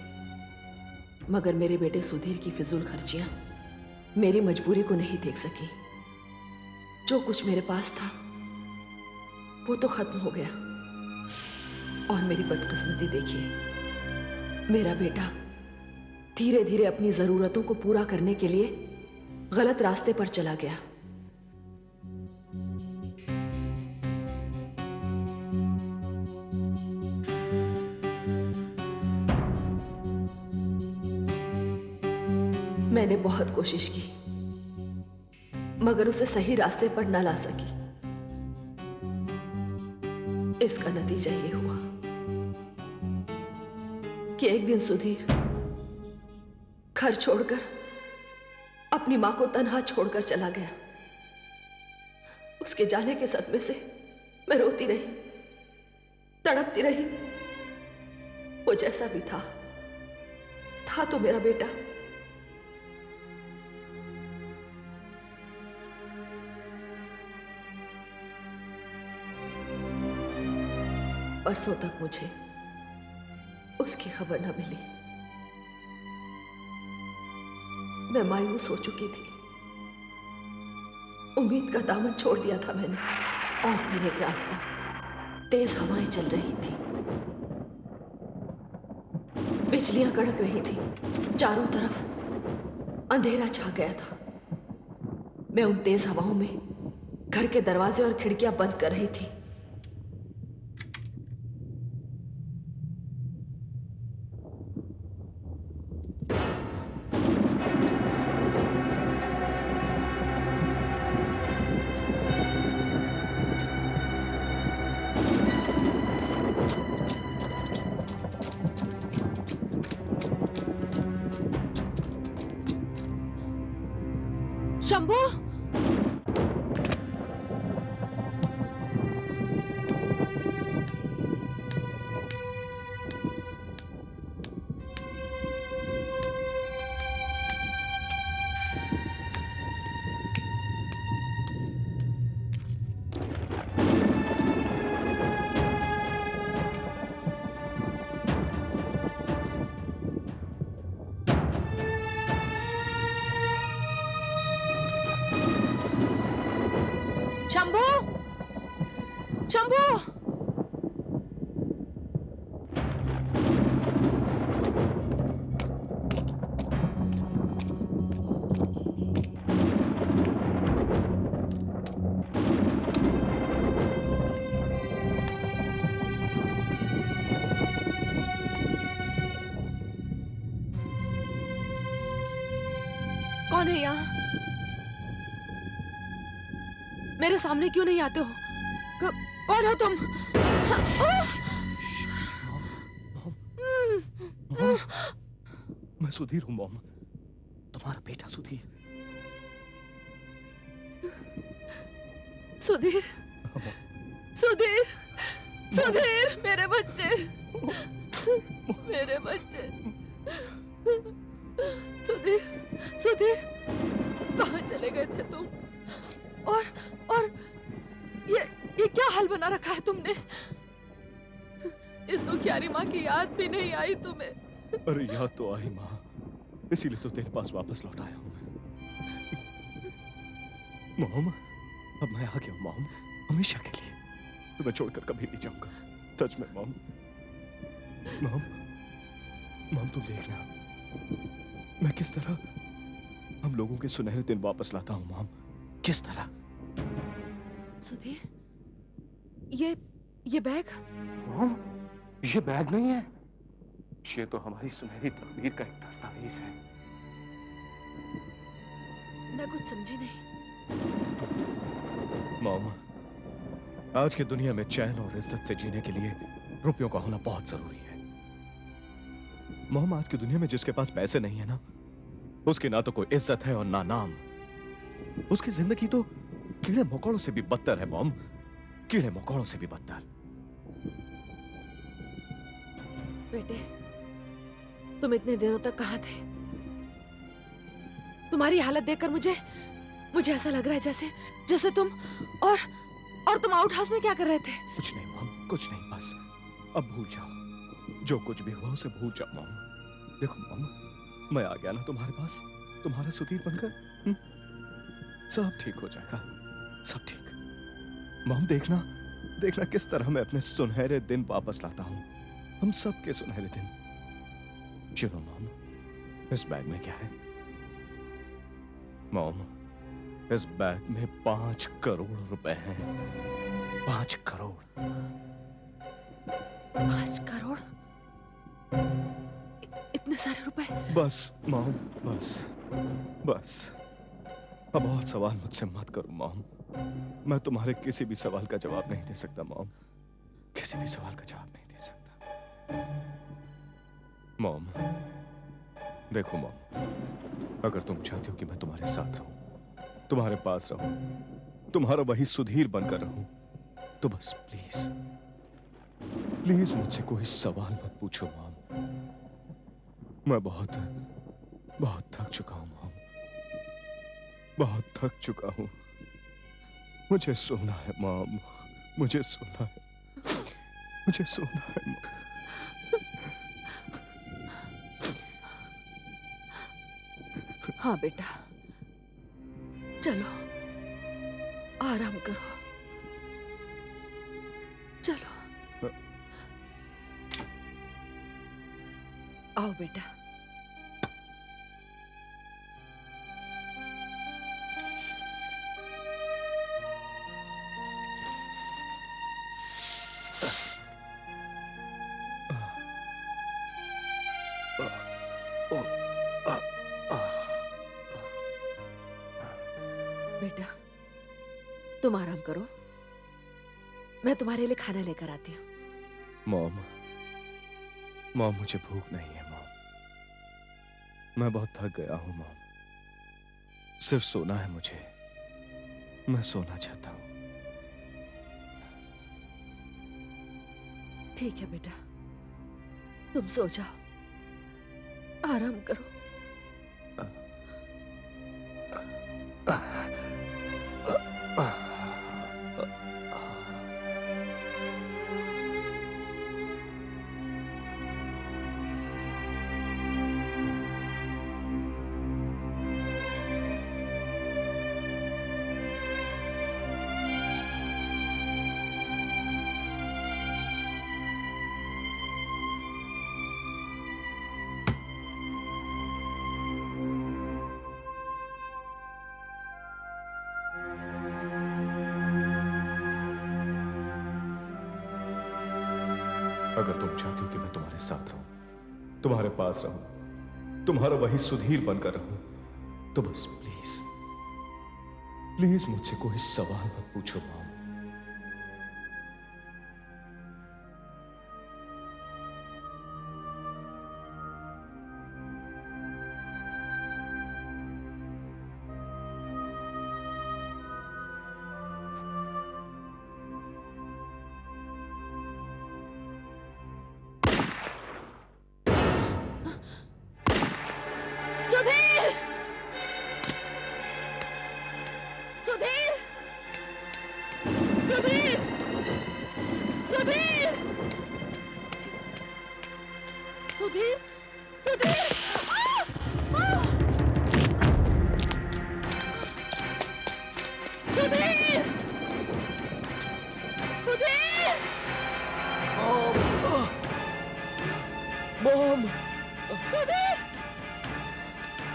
मगर मेरे बेटे सुधीर की फिजूल खर्चियां मेरी मजबूरी को नहीं देख सकी। जो कुछ मेरे पास था वो तो खत्म हो गया। और मेरी बदकिस्मती देखिए, मेरा बेटा धीरे धीरे अपनी जरूरतों को पूरा करने के लिए गलत रास्ते पर चला गया। मैंने बहुत कोशिश की, मगर उसे सही रास्ते पर न ला सकी। इसका नतीजा ये हुआ कि एक दिन सुधीर घर छोड़कर अपनी मां को तन्हा छोड़कर चला गया। उसके जाने के सदमे से मैं रोती रही, तड़पती रही। वो जैसा भी था तो मेरा बेटा। परसों तक मुझे उसकी खबर न मिली। मैं मायूस हो चुकी थी। उम्मीद का दामन छोड़ दिया था मैंने। और फिर एक रात को तेज हवाएं चल रही थी, बिजलियां कड़क रही थी, चारों तरफ अंधेरा छा गया था। मैं उन तेज हवाओं में घर के दरवाजे और खिड़कियां बंद कर रही थी। शंभू, शंभू, शंभू। कौन है यहाँ? मेरे सामने क्यों नहीं आते हो? कौन हो तुम? मैं सुधीर हूं मॉम, तुम्हारा बेटा सुधीर। सुधीर, सुधीर, सुधीर, मेरे बच्चे, मेरे बच्चे। सुधीर, सुधीर, कहाँ चले गए थे तुम? और ये क्या हाल बना रखा है तुमने? इस दुखियारी माँ की याद भी नहीं आई तुम्हें? अरे याद तो आई माँ, इसीलिए तो तेरे पास वापस लौट आया हूँ मैं। मॉम, अब मैं आ गया हूँ मॉम, हमेशा के लिए। तुम्हें छोड़कर कभी नहीं जाऊंगा, सच में मॉम। मॉम, मॉम तुम देखना मैं किस तरह हम लोगों के सुनहरे दिन वापस लाता हूँ मॉम, किस तरह। सुधीर, ये बैग? मॉम, ये बैग नहीं है, ये तो हमारी सुनहरी तकदीर का एक दस्तावेज है। मैं कुछ समझी नहीं। मॉम, आज की दुनिया में चैन और इज्जत से जीने के लिए रुपयों का होना बहुत जरूरी है। मॉम, आज की दुनिया में जिसके पास पैसे नहीं है ना, उसकी ना तो कोई इज्जत है और ना नाम। उसकी जिंदगी तो कीड़े मकोड़ों से भी बदतर है मॉम, कीड़े मकोड़ों से भी बदतर। बेटे, तुम इतने दिनों तक कहाँ थे? तुम्हारी हालत देखकर मुझे ऐसा लग रहा है जैसे तुम और तुम आउट हाउस में क्या कर रहे थे? कुछ नहीं मॉम, कुछ नहीं, बस अब भूल जाओ, जो कुछ भी हुआ उसे भूल जाओ मॉम। देखो मॉम, मैं आ गया ना तुम्हारे पास, तुम्हारा सुधीर बनकर। सब ठीक हो जाएगा, सब ठीक। मॉम देखना, देखना किस तरह मैं अपने सुनहरे दिन वापस लाता हूं, हम सब के सुनहरे दिन। चलो मॉम, इस बैग में क्या है? मॉम, इस बैग में 5 करोड़ रुपए हैं। 5 करोड़। 5 करोड़? इतने सारे रुपए? बस मॉम, बस अब और सवाल मुझसे मत करो मॉम। मैं तुम्हारे किसी भी सवाल का जवाब नहीं दे सकता मॉम, किसी भी सवाल का जवाब नहीं दे सकता। मॉम देखो मॉम, अगर तुम चाहती हो कि मैं तुम्हारे साथ रहूं, तुम्हारे पास रहूं, तुम्हारा वही सुधीर बनकर रहूं, तो बस प्लीज प्लीज मुझसे कोई सवाल मत पूछो मॉम। मैं बहुत थक चुका हूं मॉम, बहुत थक चुका हूं। मुझे सोना है मॉम, मुझे सोना है। मुझे सोना है माँ। हाँ बेटा, चलो आराम करो, चलो आओ बेटा। बेटा तुम आराम करो, मैं तुम्हारे लिए खाना लेकर आती हूँ। मॉम, मॉम मुझे भूख नहीं है मॉम। मैं बहुत थक गया हूँ मॉम। सिर्फ सोना है मुझे। मैं सोना चाहता हूँ। ठीक है बेटा, तुम सो जाओ, आराम करो। अगर तुम चाहती हो कि मैं तुम्हारे साथ रहूं, तुम्हारे पास रहूं, तुम्हारा वही सुधीर बनकर रहूं, तो बस प्लीज प्लीज मुझसे कोई सवाल मत पूछो मॉम। सुधीर! सुधीर! सुधीर! सुधीर! सुधीर! सुधीर! आ! आ! Sudhir! Sudhir! Mom, Sudhir!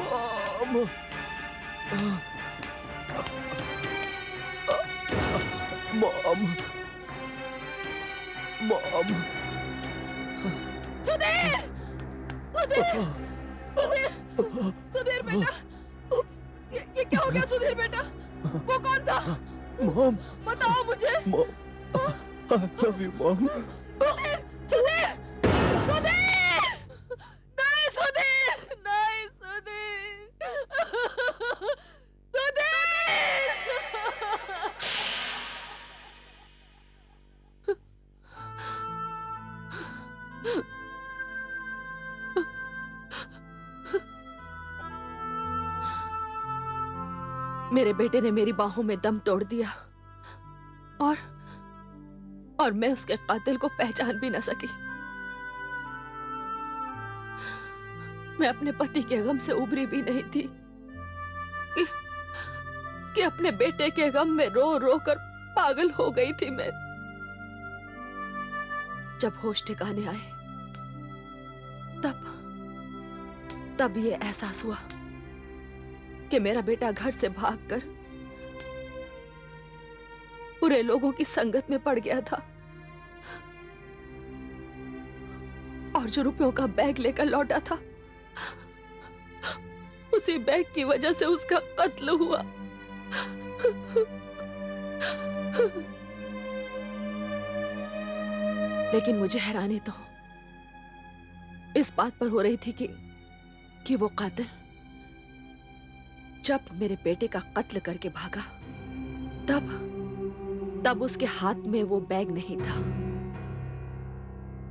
Mom, mom, mom, Sudhir! Sudhir! Sudhir! Sudhir बेटा, ये क्या हो गया सुधीर बेटा? वो कौन था? मॉम, बताओ मुझे। Mom, I love you mom. Sudhir! Sudhir! Sudhir! नहीं सुधीर! नहीं सुधीर! सुधीर! मेरे बेटे ने मेरी बाहों में दम तोड़ दिया और मैं उसके कातिल को पहचान भी न सकी। मैं अपने पति के गम से उबरी भी नहीं थी कि अपने बेटे के गम में रो रो कर पागल हो गई थी मैं। जब होश ठिकाने आए तब ये एहसास हुआ कि मेरा बेटा घर से भागकर बुरे लोगों की संगत में पड़ गया था और जो रुपयों का बैग लेकर लौटा था उसी बैग की वजह से उसका कत्ल हुआ। लेकिन मुझे हैरानी तो इस बात पर हो रही थी कि वो कातिल जब मेरे बेटे का कत्ल करके भागा तब उसके हाथ में वो बैग नहीं था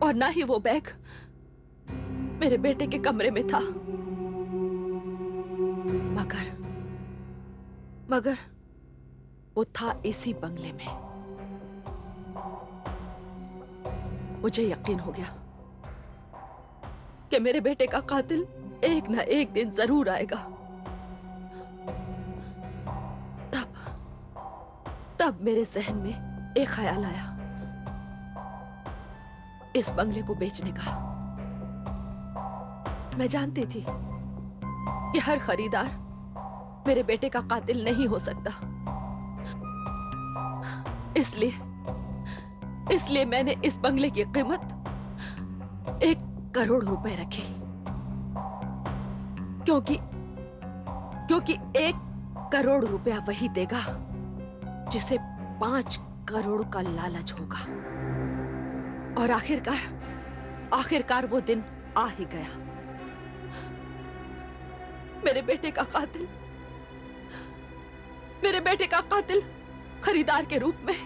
और ना ही वो बैग मेरे बेटे के कमरे में था। मगर वो था इसी बंगले में। मुझे यकीन हो गया कि मेरे बेटे का कातिल एक ना एक दिन जरूर आएगा। तब मेरे जहन में एक ख्याल आया, इस बंगले को बेचने का। मैं जानती थी कि हर खरीदार मेरे बेटे का कातिल नहीं हो सकता, इसलिए मैंने इस बंगले की कीमत 1 करोड़ रुपए रखी, क्योंकि 1 करोड़ रुपया वही देगा जिसे 5 करोड़ का लालच होगा। और आखिरकार वो दिन आ ही गया। मेरे बेटे का कातिल खरीदार के रूप में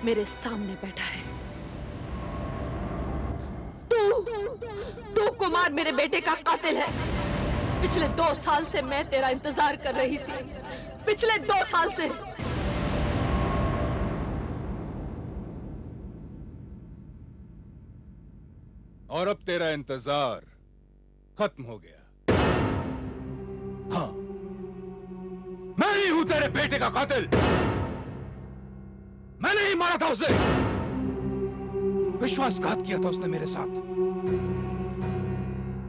मेरे सामने बैठा है। तू कुमार मेरे बेटे का कातिल है। पिछले 2 साल से मैं तेरा इंतजार कर रही थी, पिछले 2 साल से। और अब तेरा इंतजार खत्म हो गया। हाँ, मैं ही हूं तेरे बेटे का कातिल। मैंने ही मारा था उसे। विश्वासघात किया था उसने मेरे साथ।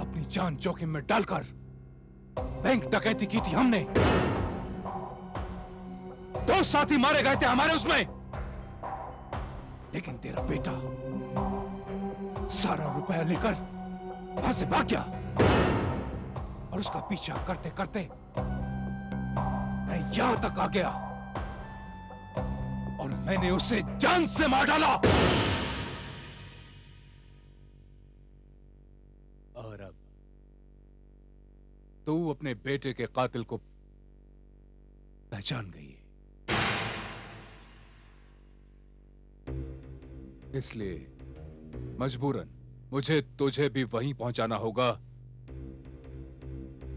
अपनी जान जोखिम में डालकर बैंक डकैती की थी हमने। 2 साथी मारे गए थे हमारे उसमें। लेकिन तेरा बेटा सारा रुपया लेकर वहां से भाग गया। और उसका पीछा करते करते मैं यहां तक आ गया और मैंने उसे जान से मार डाला। और अब तू अपने बेटे के कातिल को पहचान गई है, इसलिए मजबूरन मुझे तुझे भी वहीं पहुंचाना होगा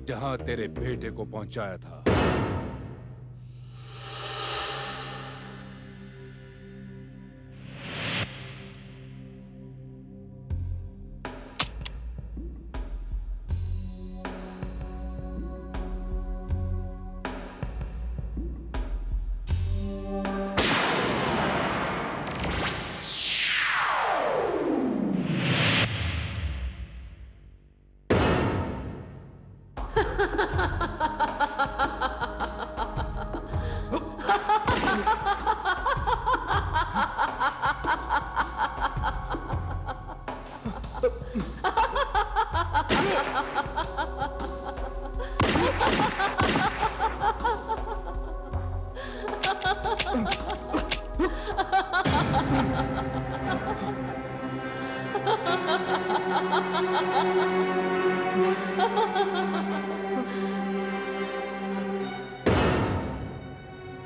जहां तेरे बेटे को पहुंचाया था।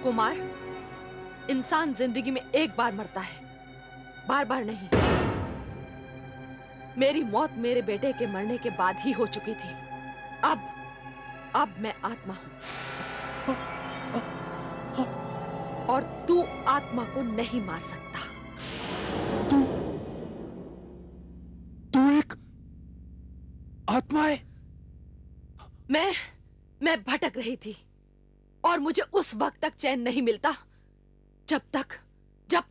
कुमार, इंसान जिंदगी में एक बार मरता है, बार बार नहीं। मेरी मौत मेरे बेटे के मरने के बाद ही हो चुकी थी। अब मैं आत्मा हूं और तू आत्मा को नहीं मार सकता। तू एक आत्मा है? मैं भटक रही थी और मुझे उस वक्त तक चैन नहीं मिलता जब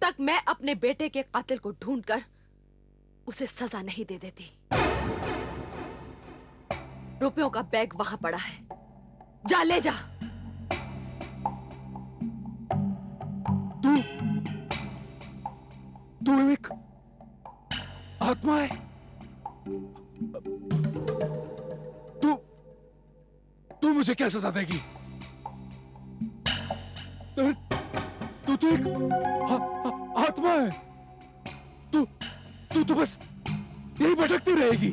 तक मैं अपने बेटे के कातिल को ढूंढकर उसे सजा नहीं दे देती। रुपयों का बैग वहां पड़ा है, जा ले जा। तू एक आत्मा है? तू मुझे क्या सजा देगी? तू तो एक आत्मा है। तू तो बस यही भटकती रहेगी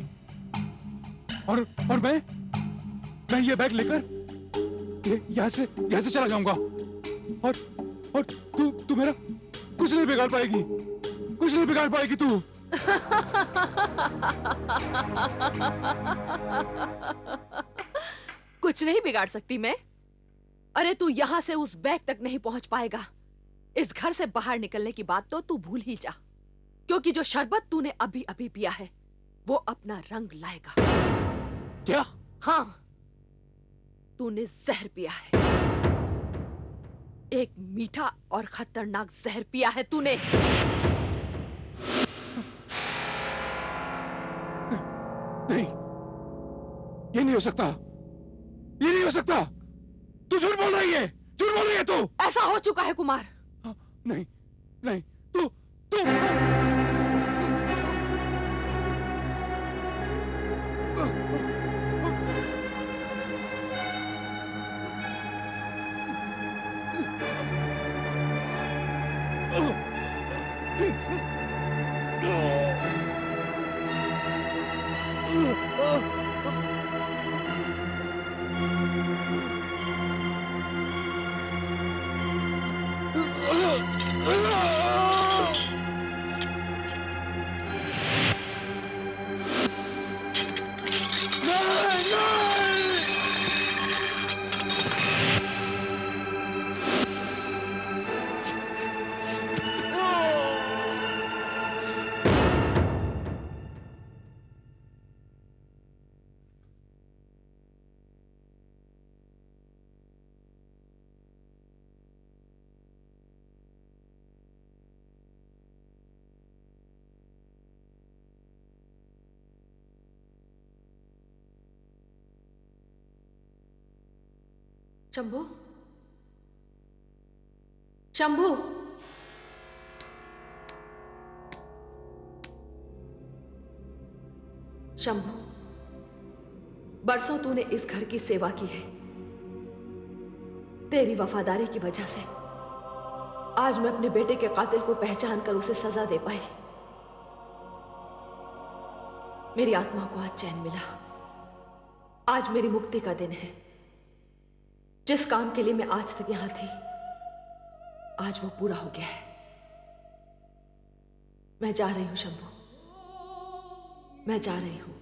और मैं ये बैग लेकर यहां से चला जाऊंगा और तू मेरा कुछ नहीं बिगाड़ पाएगी तू। कुछ नहीं बिगाड़ सकती मैं? अरे तू यहां से उस बैग तक नहीं पहुंच पाएगा इस घर से बाहर निकलने की बात तो तू भूल ही जा, क्योंकि जो शरबत तूने अभी अभी पिया है वो अपना रंग लाएगा। क्या? हाँ, तूने जहर पिया है। एक मीठा और खतरनाक जहर पिया है तूने। नहीं, ये नहीं हो सकता, ये नहीं हो सकता। तू झूठ बोल रही है, झूठ बोल रही है तू। ऐसा हो चुका है कुमार। नहीं, नहीं, तू तू शंभू, शंभू, शंभू, बरसों तूने इस घर की सेवा की है। तेरी वफादारी की वजह से आज मैं अपने बेटे के कातिल को पहचान कर उसे सजा दे पाई। मेरी आत्मा को आज चैन मिला। आज मेरी मुक्ति का दिन है। जिस काम के लिए मैं आज तक यहां थी, आज वो पूरा हो गया है। मैं जा रही हूं शंभू, मैं जा रही हूं।